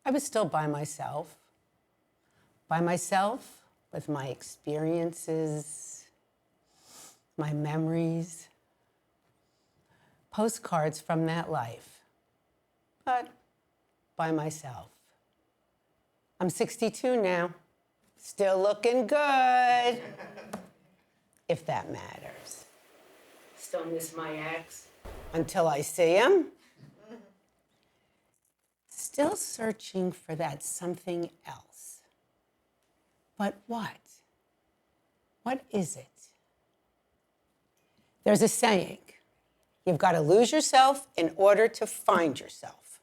I was still by myself. By myself with my experiences, my memories, postcards from that life, but by myself. I'm 62 now, still looking good, if that matters. Still miss my ex until I see him. Still searching for that something else. But what? What is it? There's a saying, you've got to lose yourself in order to find yourself.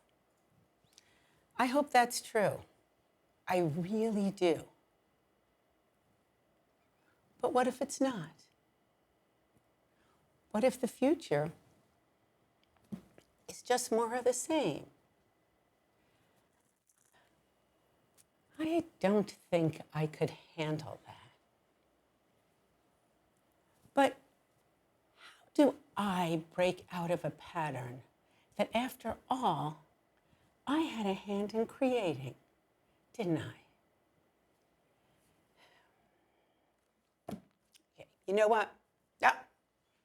I hope that's true. I really do. But what if it's not? What if the future is just more of the same? I don't think I could handle that. But how do I break out of a pattern that, after all, I had a hand in creating, didn't I? Okay, you know what? No,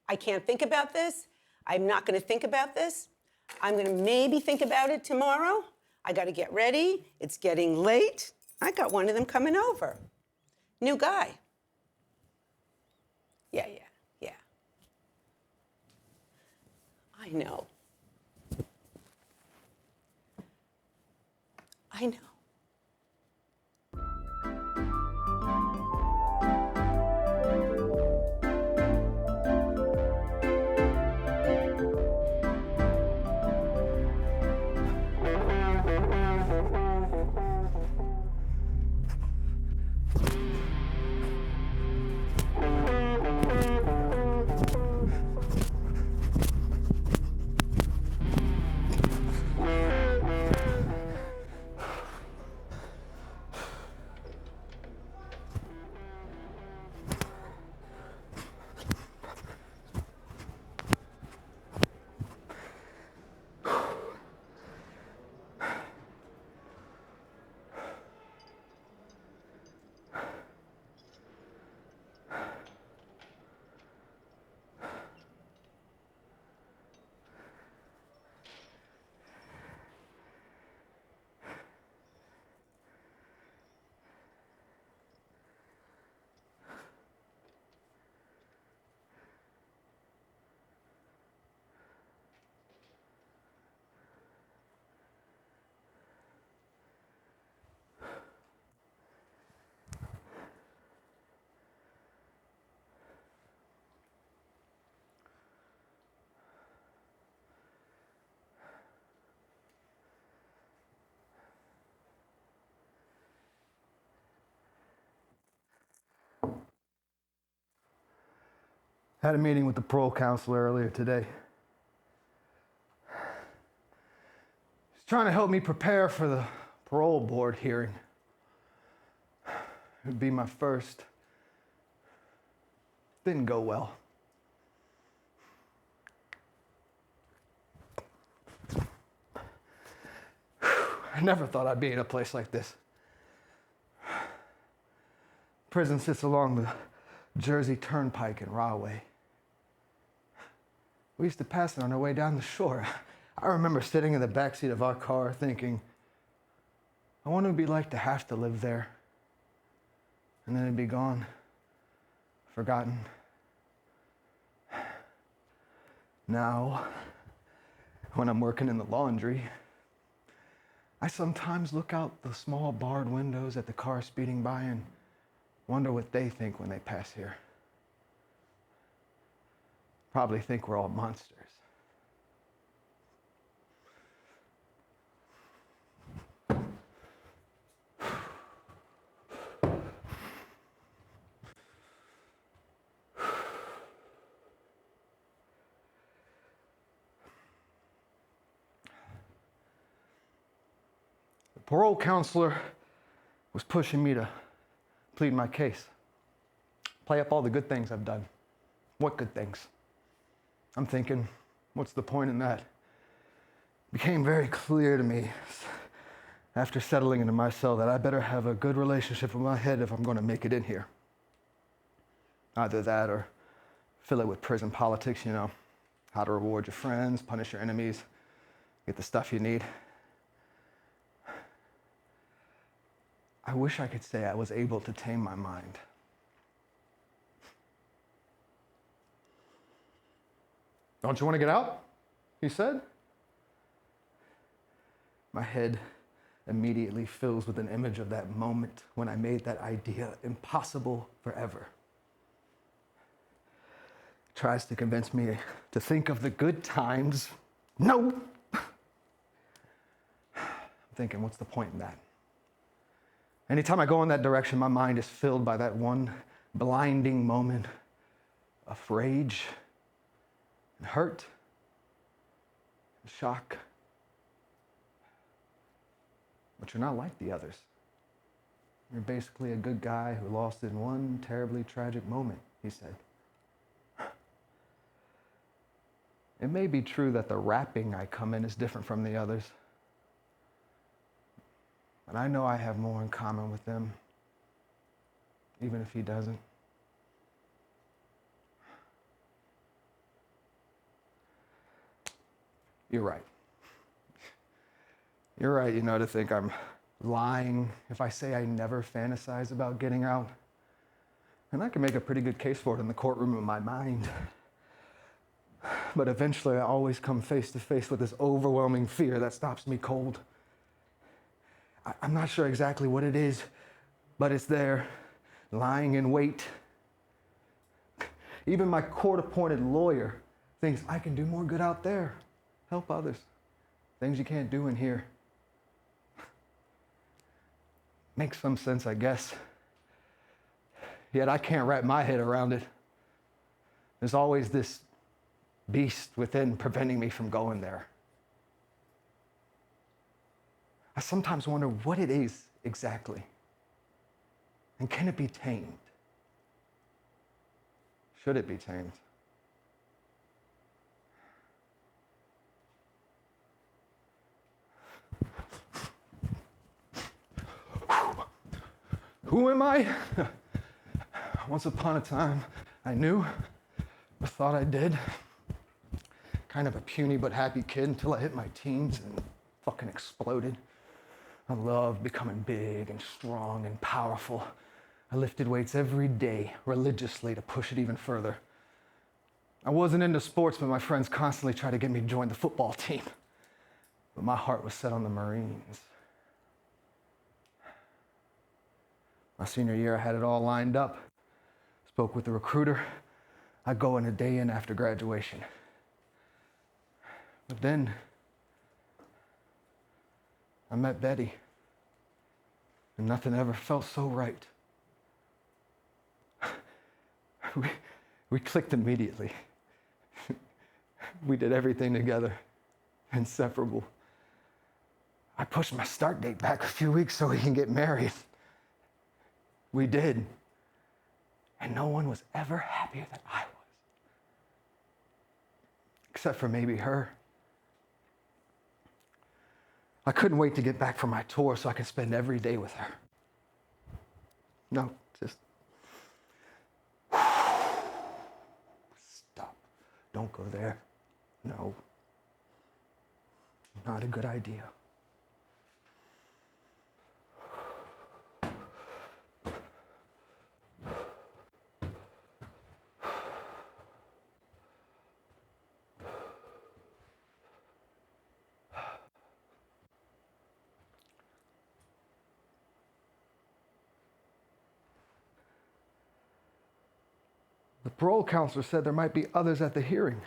I can't think about this. I'm not going to think about this. I'm going to maybe think about it tomorrow. I got to get ready. It's getting late. I got one of them coming over. New guy. Yeah. I know. I know. Had a meeting with the parole counselor earlier today. He's trying to help me prepare for the parole board hearing. It would be my first. Didn't go well. I never thought I'd be in a place like this. Prison sits along the Jersey Turnpike in Rahway. We used to pass it on our way down the shore. I remember sitting in the backseat of our car thinking, I wonder what it'd be like to have to live there. And then it'd be gone, forgotten. Now, when I'm working in the laundry, I sometimes look out the small barred windows at the cars speeding by and wonder what they think when they pass here. Probably think we're all monsters. The parole counselor was pushing me to plead my case. Play up all the good things I've done. What good things? I'm thinking, what's the point in that? It became very clear to me after settling into my cell that I better have a good relationship with my head if I'm going to make it in here. Either that or fill it with prison politics, you know, how to reward your friends, punish your enemies, get the stuff you need. I wish I could say I was able to tame my mind. Don't you want to get out? He said. My head immediately fills with an image of that moment when I made that idea impossible forever. Tries to convince me to think of the good times. No! I'm thinking, what's the point in that? Anytime I go in that direction, my mind is filled by that one blinding moment of rage and hurt and shock. But you're not like the others. You're basically a good guy who lost in one terribly tragic moment, he said. It may be true that the wrapping I come in is different from the others. But I know I have more in common with them, even if he doesn't. You're right. You're right, you know, to think I'm lying if I say I never fantasize about getting out. And I can make a pretty good case for it in the courtroom of my mind. But eventually I always come face to face with this overwhelming fear that stops me cold. I'm not sure exactly what it is, but it's there, lying in wait. Even my court-appointed lawyer thinks I can do more good out there, help others, things you can't do in here. Makes some sense, I guess. Yet I can't wrap my head around it. There's always this beast within preventing me from going there. I sometimes wonder what it is exactly. And can it be tamed? Should it be tamed? Who am I? Once upon a time, I knew, or thought I did. Kind of a puny but happy kid until I hit my teens and fucking exploded. I loved becoming big and strong and powerful. I lifted weights every day, religiously, to push it even further. I wasn't into sports, but my friends constantly tried to get me to join the football team. But my heart was set on the Marines. My senior year, I had it all lined up. Spoke with the recruiter. I'd go in a day in after graduation. But then, I met Betty, and nothing ever felt so right. We clicked immediately. We did everything together, inseparable. I pushed my start date back a few weeks so we can get married. We did. And no one was ever happier than I was. Except for maybe her. I couldn't wait to get back from my tour so I could spend every day with her. No, just stop. Don't go there. No. Not a good idea. The parole counselor said there might be others at the hearing.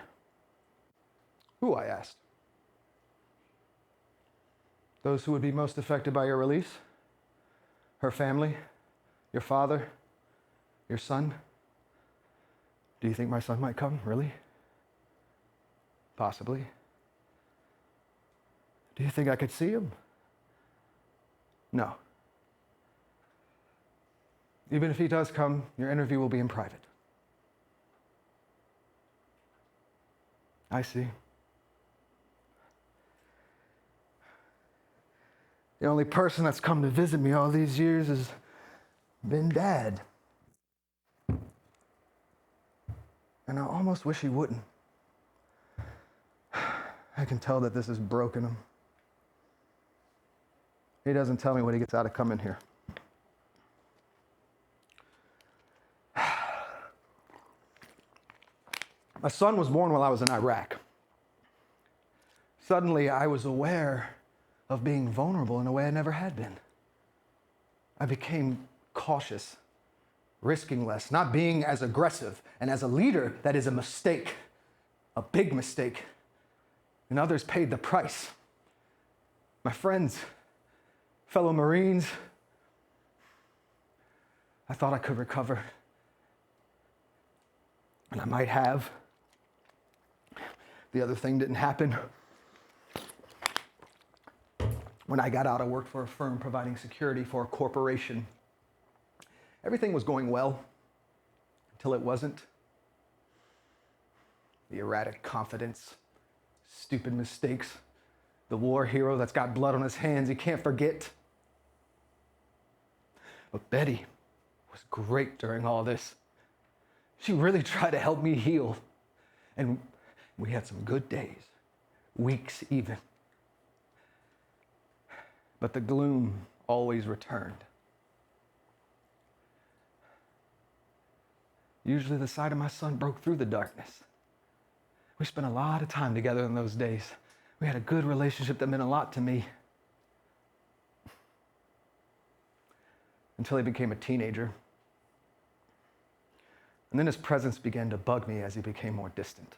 Who, I asked? Those who would be most affected by your release? Her family? Your father? Your son? Do you think my son might come? Really? Possibly. Do you think I could see him? No. Even if he does come, your interview will be in private. I see. The only person that's come to visit me all these years has been Dad. And I almost wish he wouldn't. I can tell that this has broken him. He doesn't tell me what he gets out of coming here. My son was born while I was in Iraq. Suddenly, I was aware of being vulnerable in a way I never had been. I became cautious, risking less, not being as aggressive. And as a leader, that is a mistake, a big mistake. And others paid the price. My friends, fellow Marines, I thought I could recover. And I might have. The other thing didn't happen. When I got out, I worked for a firm providing security for a corporation. Everything was going well until it wasn't. The erratic confidence, stupid mistakes, the war hero that's got blood on his hands he can't forget. But Betty was great during all this. She really tried to help me heal. And we had some good days, weeks even. But the gloom always returned. Usually the sight of my son broke through the darkness. We spent a lot of time together in those days. We had a good relationship that meant a lot to me. Until he became a teenager. And then his presence began to bug me as he became more distant.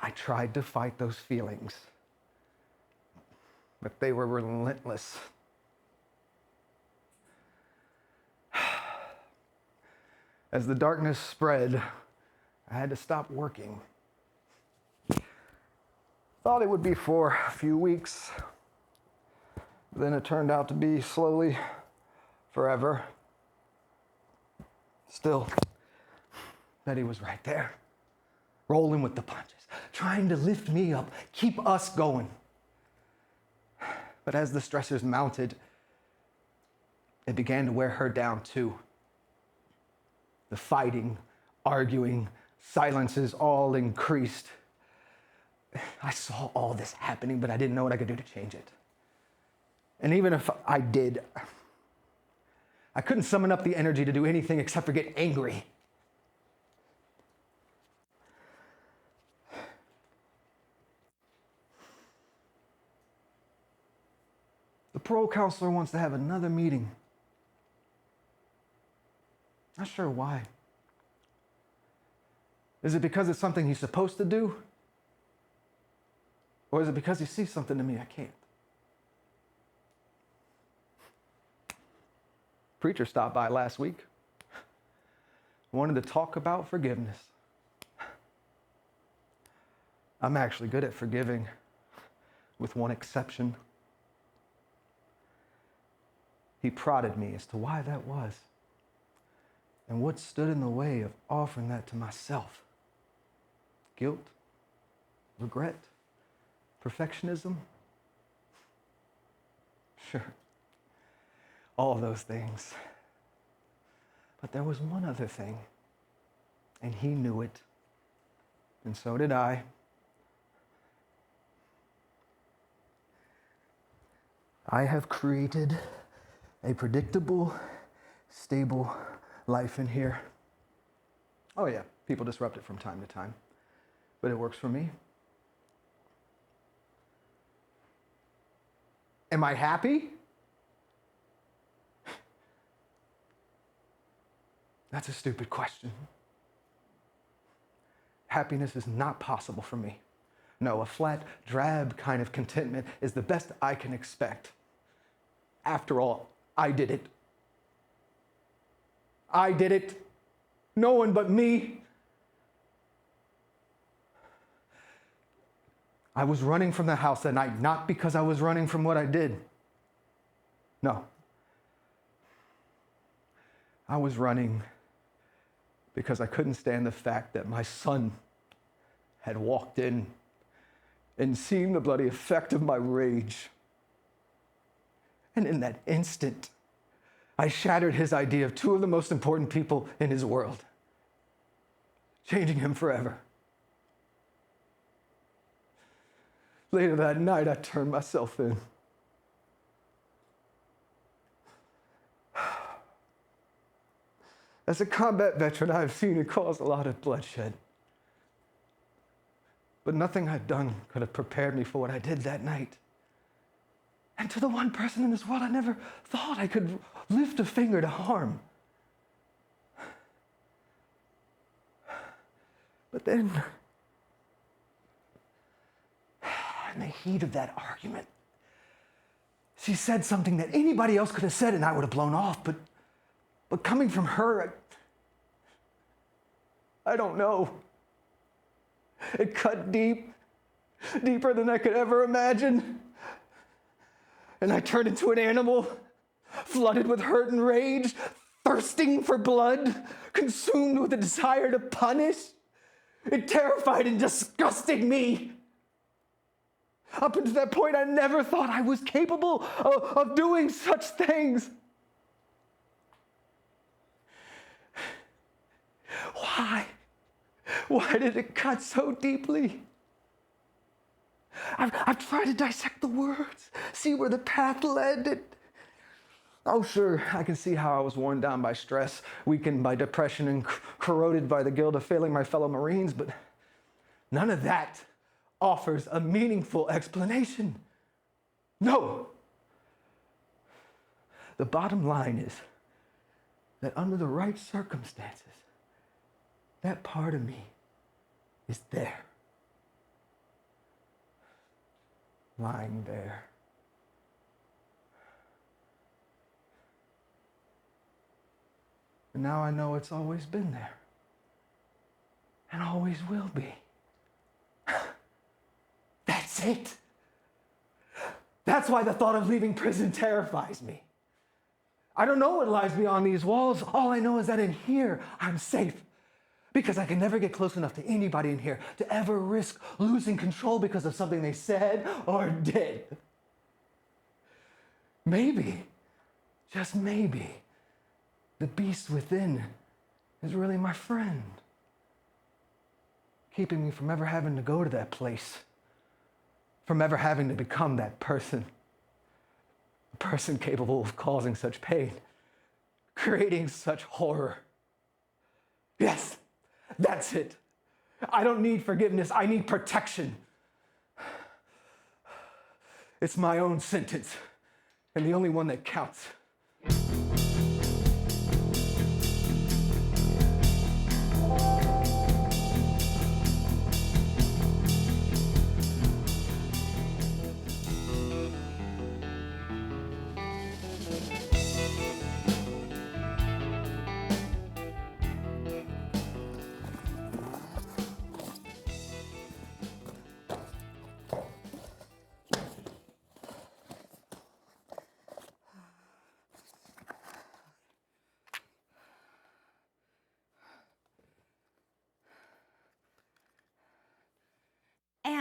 I tried to fight those feelings, but they were relentless. As the darkness spread, I had to stop working. Thought it would be for a few weeks. Then it turned out to be slowly forever. Still, Betty was right there, rolling with the punches, trying to lift me up, keep us going. But as the stressors mounted, it began to wear her down too. The fighting, arguing, silences all increased. I saw all this happening, but I didn't know what I could do to change it. And even if I did, I couldn't summon up the energy to do anything except for get angry. The parole counselor wants to have another meeting. Not sure why. Is it because it's something he's supposed to do? Or is it because he sees something in me I can't? preacher stopped by last week. Wanted to talk about forgiveness. I'm actually good at forgiving, with one exception. He prodded me as to why that was and what stood in the way of offering that to myself. Guilt, regret, perfectionism. Sure, all of those things. But there was one other thing, and he knew it, and so did I. I have created a predictable, stable life in here. Oh yeah, people disrupt it from time to time, but it works for me. Am I happy? That's a stupid question. Happiness is not possible for me. No, a flat, drab kind of contentment is the best I can expect. After all, I did it. I did it. No one but me. I was running from the house that night, not because I was running from what I did. No. I was running because I couldn't stand the fact that my son had walked in and seen the bloody effect of my rage. And in that instant, I shattered his idea of two of the most important people in his world, changing him forever. Later that night, I turned myself in. As a combat veteran, I have seen it cause a lot of bloodshed. But nothing I'd done could have prepared me for what I did that night. And to the one person in this world I never thought I could lift a finger to harm. But then, in the heat of that argument, she said something that anybody else could have said and I would have blown off, but coming from her, I don't know. It cut deep, deeper than I could ever imagine. And I turned into an animal, flooded with hurt and rage, thirsting for blood, consumed with a desire to punish. It terrified and disgusted me. Up until that point, I never thought I was capable of doing such things. Why? Why did it cut so deeply? I've tried to dissect the words, see where the path led. Oh, sure, I can see how I was worn down by stress, weakened by depression, and corroded by the guilt of failing my fellow Marines, but none of that offers a meaningful explanation. No. The bottom line is that under the right circumstances, that part of me is there. Lying there. And now I know it's always been there. And always will be. That's it. That's why the thought of leaving prison terrifies me. I don't know what lies beyond these walls. All I know is that in here, I'm safe. Because I can never get close enough to anybody in here to ever risk losing control because of something they said or did. Maybe, just maybe, the beast within is really my friend, keeping me from ever having to go to that place, from ever having to become that person, a person capable of causing such pain, creating such horror. Yes. That's it. I don't need forgiveness. I need protection. It's my own sentence, and the only one that counts.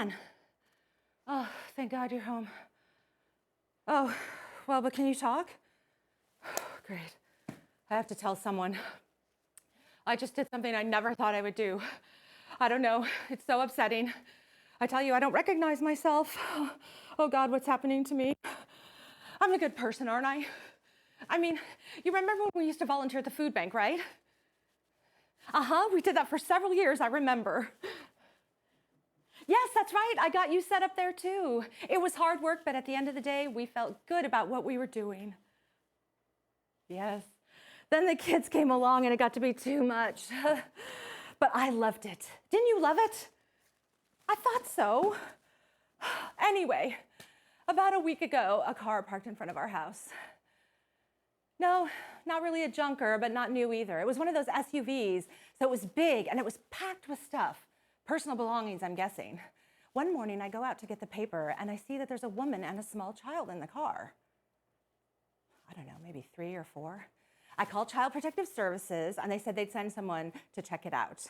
Anne. Oh, thank God you're home. Oh, well, but can you talk? Great. I have to tell someone. I just did something I never thought I would do. I don't know. It's so upsetting. I tell you, I don't recognize myself. Oh God, what's happening to me? I'm a good person, aren't I? I mean, you remember when we used to volunteer at the food bank, right? We did that for several years, I remember. Yes, that's right. I got you set up there too. It was hard work, but at the end of the day, we felt good about what we were doing. Yes. Then the kids came along and it got to be too much. But I loved it. Didn't you love it? I thought so. Anyway, about a week ago, a car parked in front of our house. No, not really a junker, but not new either. It was one of those SUVs, so it was big and it was packed with stuff. Personal belongings, I'm guessing. One morning, I go out to get the paper and I see that there's a woman and a small child in the car. I don't know, maybe 3 or 4. I called Child Protective Services and they said they'd send someone to check it out.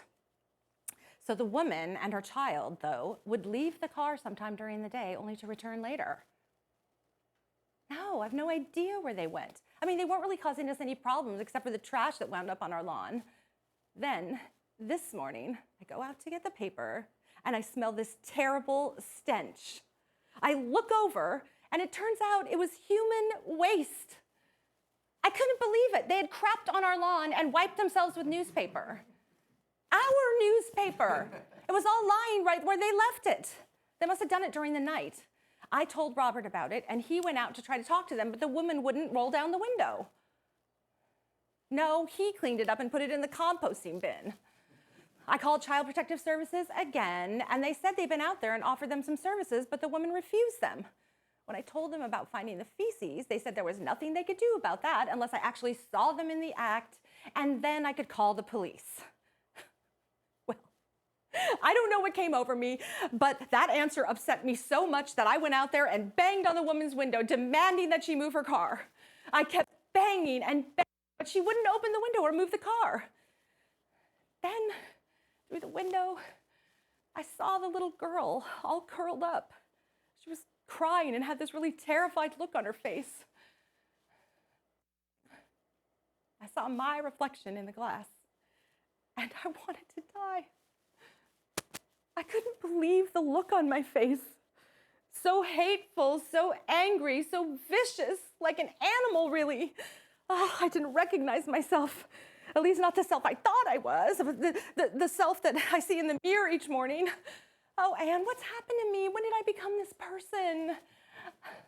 So the woman and her child, though, would leave the car sometime during the day only to return later. No, I have no idea where they went. I mean, they weren't really causing us any problems except for the trash that wound up on our lawn. Then, this morning, I go out to get the paper and I smell this terrible stench. I look over and it turns out it was human waste. I couldn't believe it. They had crapped on our lawn and wiped themselves with newspaper. Our newspaper. It was all lying right where they left it. They must have done it during the night. I told Robert about it, and he went out to try to talk to them, but the woman wouldn't roll down the window. No, he cleaned it up and put it in the composting bin. I called Child Protective Services again, and they said they'd been out there and offered them some services, but the woman refused them. When I told them about finding the feces, they said there was nothing they could do about that unless I actually saw them in the act, and then I could call the police. I don't know what came over me, but that answer upset me so much that I went out there and banged on the woman's window, demanding that she move her car. I kept banging and banging, but she wouldn't open the window or move the car. Then, through the window, I saw the little girl all curled up. She was crying and had this really terrified look on her face. I saw my reflection in the glass, and I wanted to die. I couldn't believe the look on my face. So hateful, so angry, so vicious, like an animal, really. Oh, I didn't recognize myself, at least not the self I thought I was, the self that I see in the mirror each morning. Oh, Anne, what's happened to me? When did I become this person?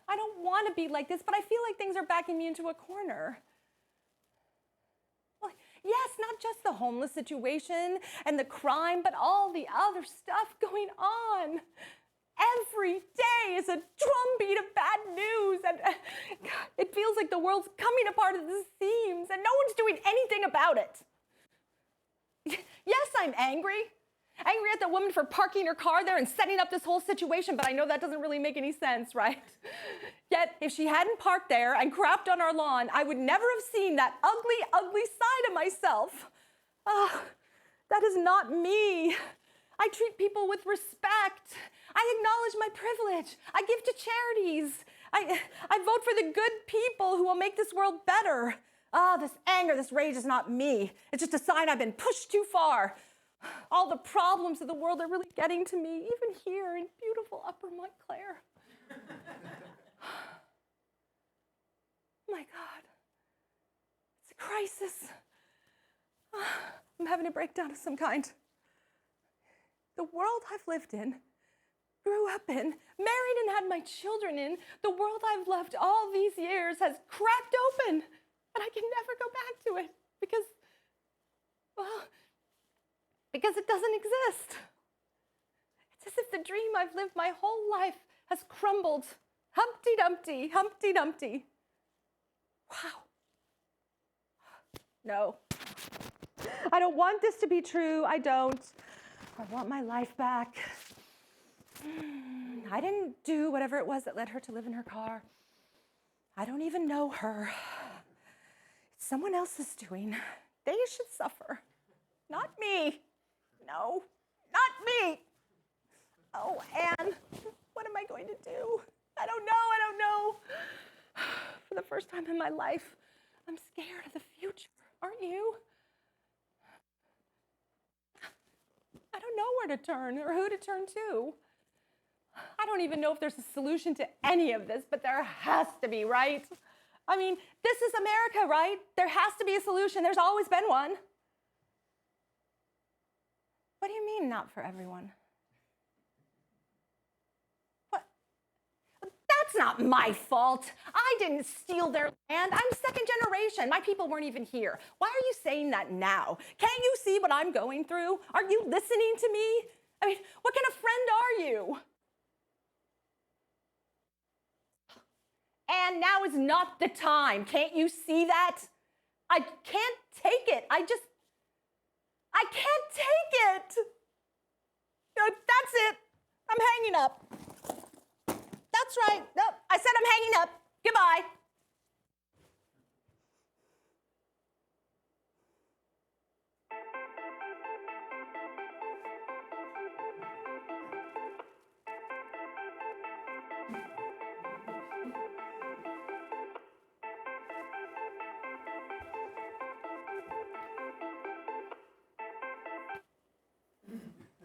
I don't want to be like this, but I feel like things are backing me into a corner. Yes, not just the homeless situation and the crime, but all the other stuff going on. Every day is a drumbeat of bad news, and God, it feels like the world's coming apart at the seams, and no one's doing anything about it. Yes, I'm angry. Angry at the woman for parking her car there and setting up this whole situation, but I know that doesn't really make any sense, right? Yet, if she hadn't parked there and crapped on our lawn, I would never have seen that ugly, ugly side of myself. Oh, that is not me. I treat people with respect. I acknowledge my privilege. I give to charities. I vote for the good people who will make this world better. This anger, this rage is not me. It's just a sign I've been pushed too far. All the problems of the world are really getting to me, even here in beautiful Upper Montclair. My God, it's a crisis. I'm having a breakdown of some kind. The world I've lived in, grew up in, married and had my children in, the world I've loved all these years has cracked open, and I can never go back to it because it doesn't exist. It's as if the dream I've lived my whole life has crumbled. Humpty Dumpty, Humpty Dumpty. Wow. No. I don't want this to be true. I don't. I want my life back. I didn't do whatever it was that led her to live in her car. I don't even know her. It's someone else's doing. They should suffer. Not me. No, not me. Oh, Anne, what am I going to do? I don't know. For the first time in my life, I'm scared of the future. Aren't you? I don't know where to turn or who to turn to. I don't even know if there's a solution to any of this, but there has to be, right? I mean, this is America, right? There has to be a solution. There's always been one. What do you mean, not for everyone? What? That's not my fault. I didn't steal their land. I'm second generation. My people weren't even here. Why are you saying that now? Can't you see what I'm going through? Aren't you listening to me? I mean, what kind of friend are you? And now is not the time. Can't you see that? I can't take it. I can't take it. That's it. I'm hanging up. That's right. No, I said I'm hanging up. Goodbye.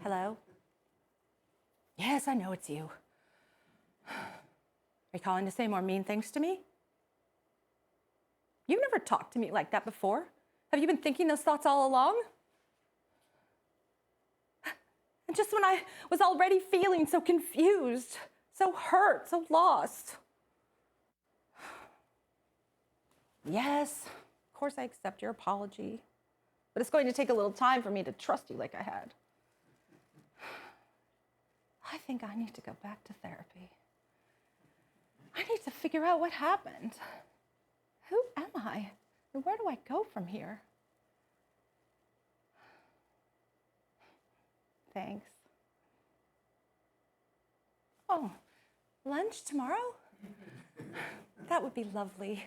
Hello? Yes, I know it's you. Are you calling to say more mean things to me? You've never talked to me like that before. Have you been thinking those thoughts all along? And just when I was already feeling so confused, so hurt, so lost. Yes, of course I accept your apology, but it's going to take a little time for me to trust you like I had. I think I need to go back to therapy. I need to figure out what happened. Who am I? And where do I go from here? Thanks. Oh, lunch tomorrow? That would be lovely.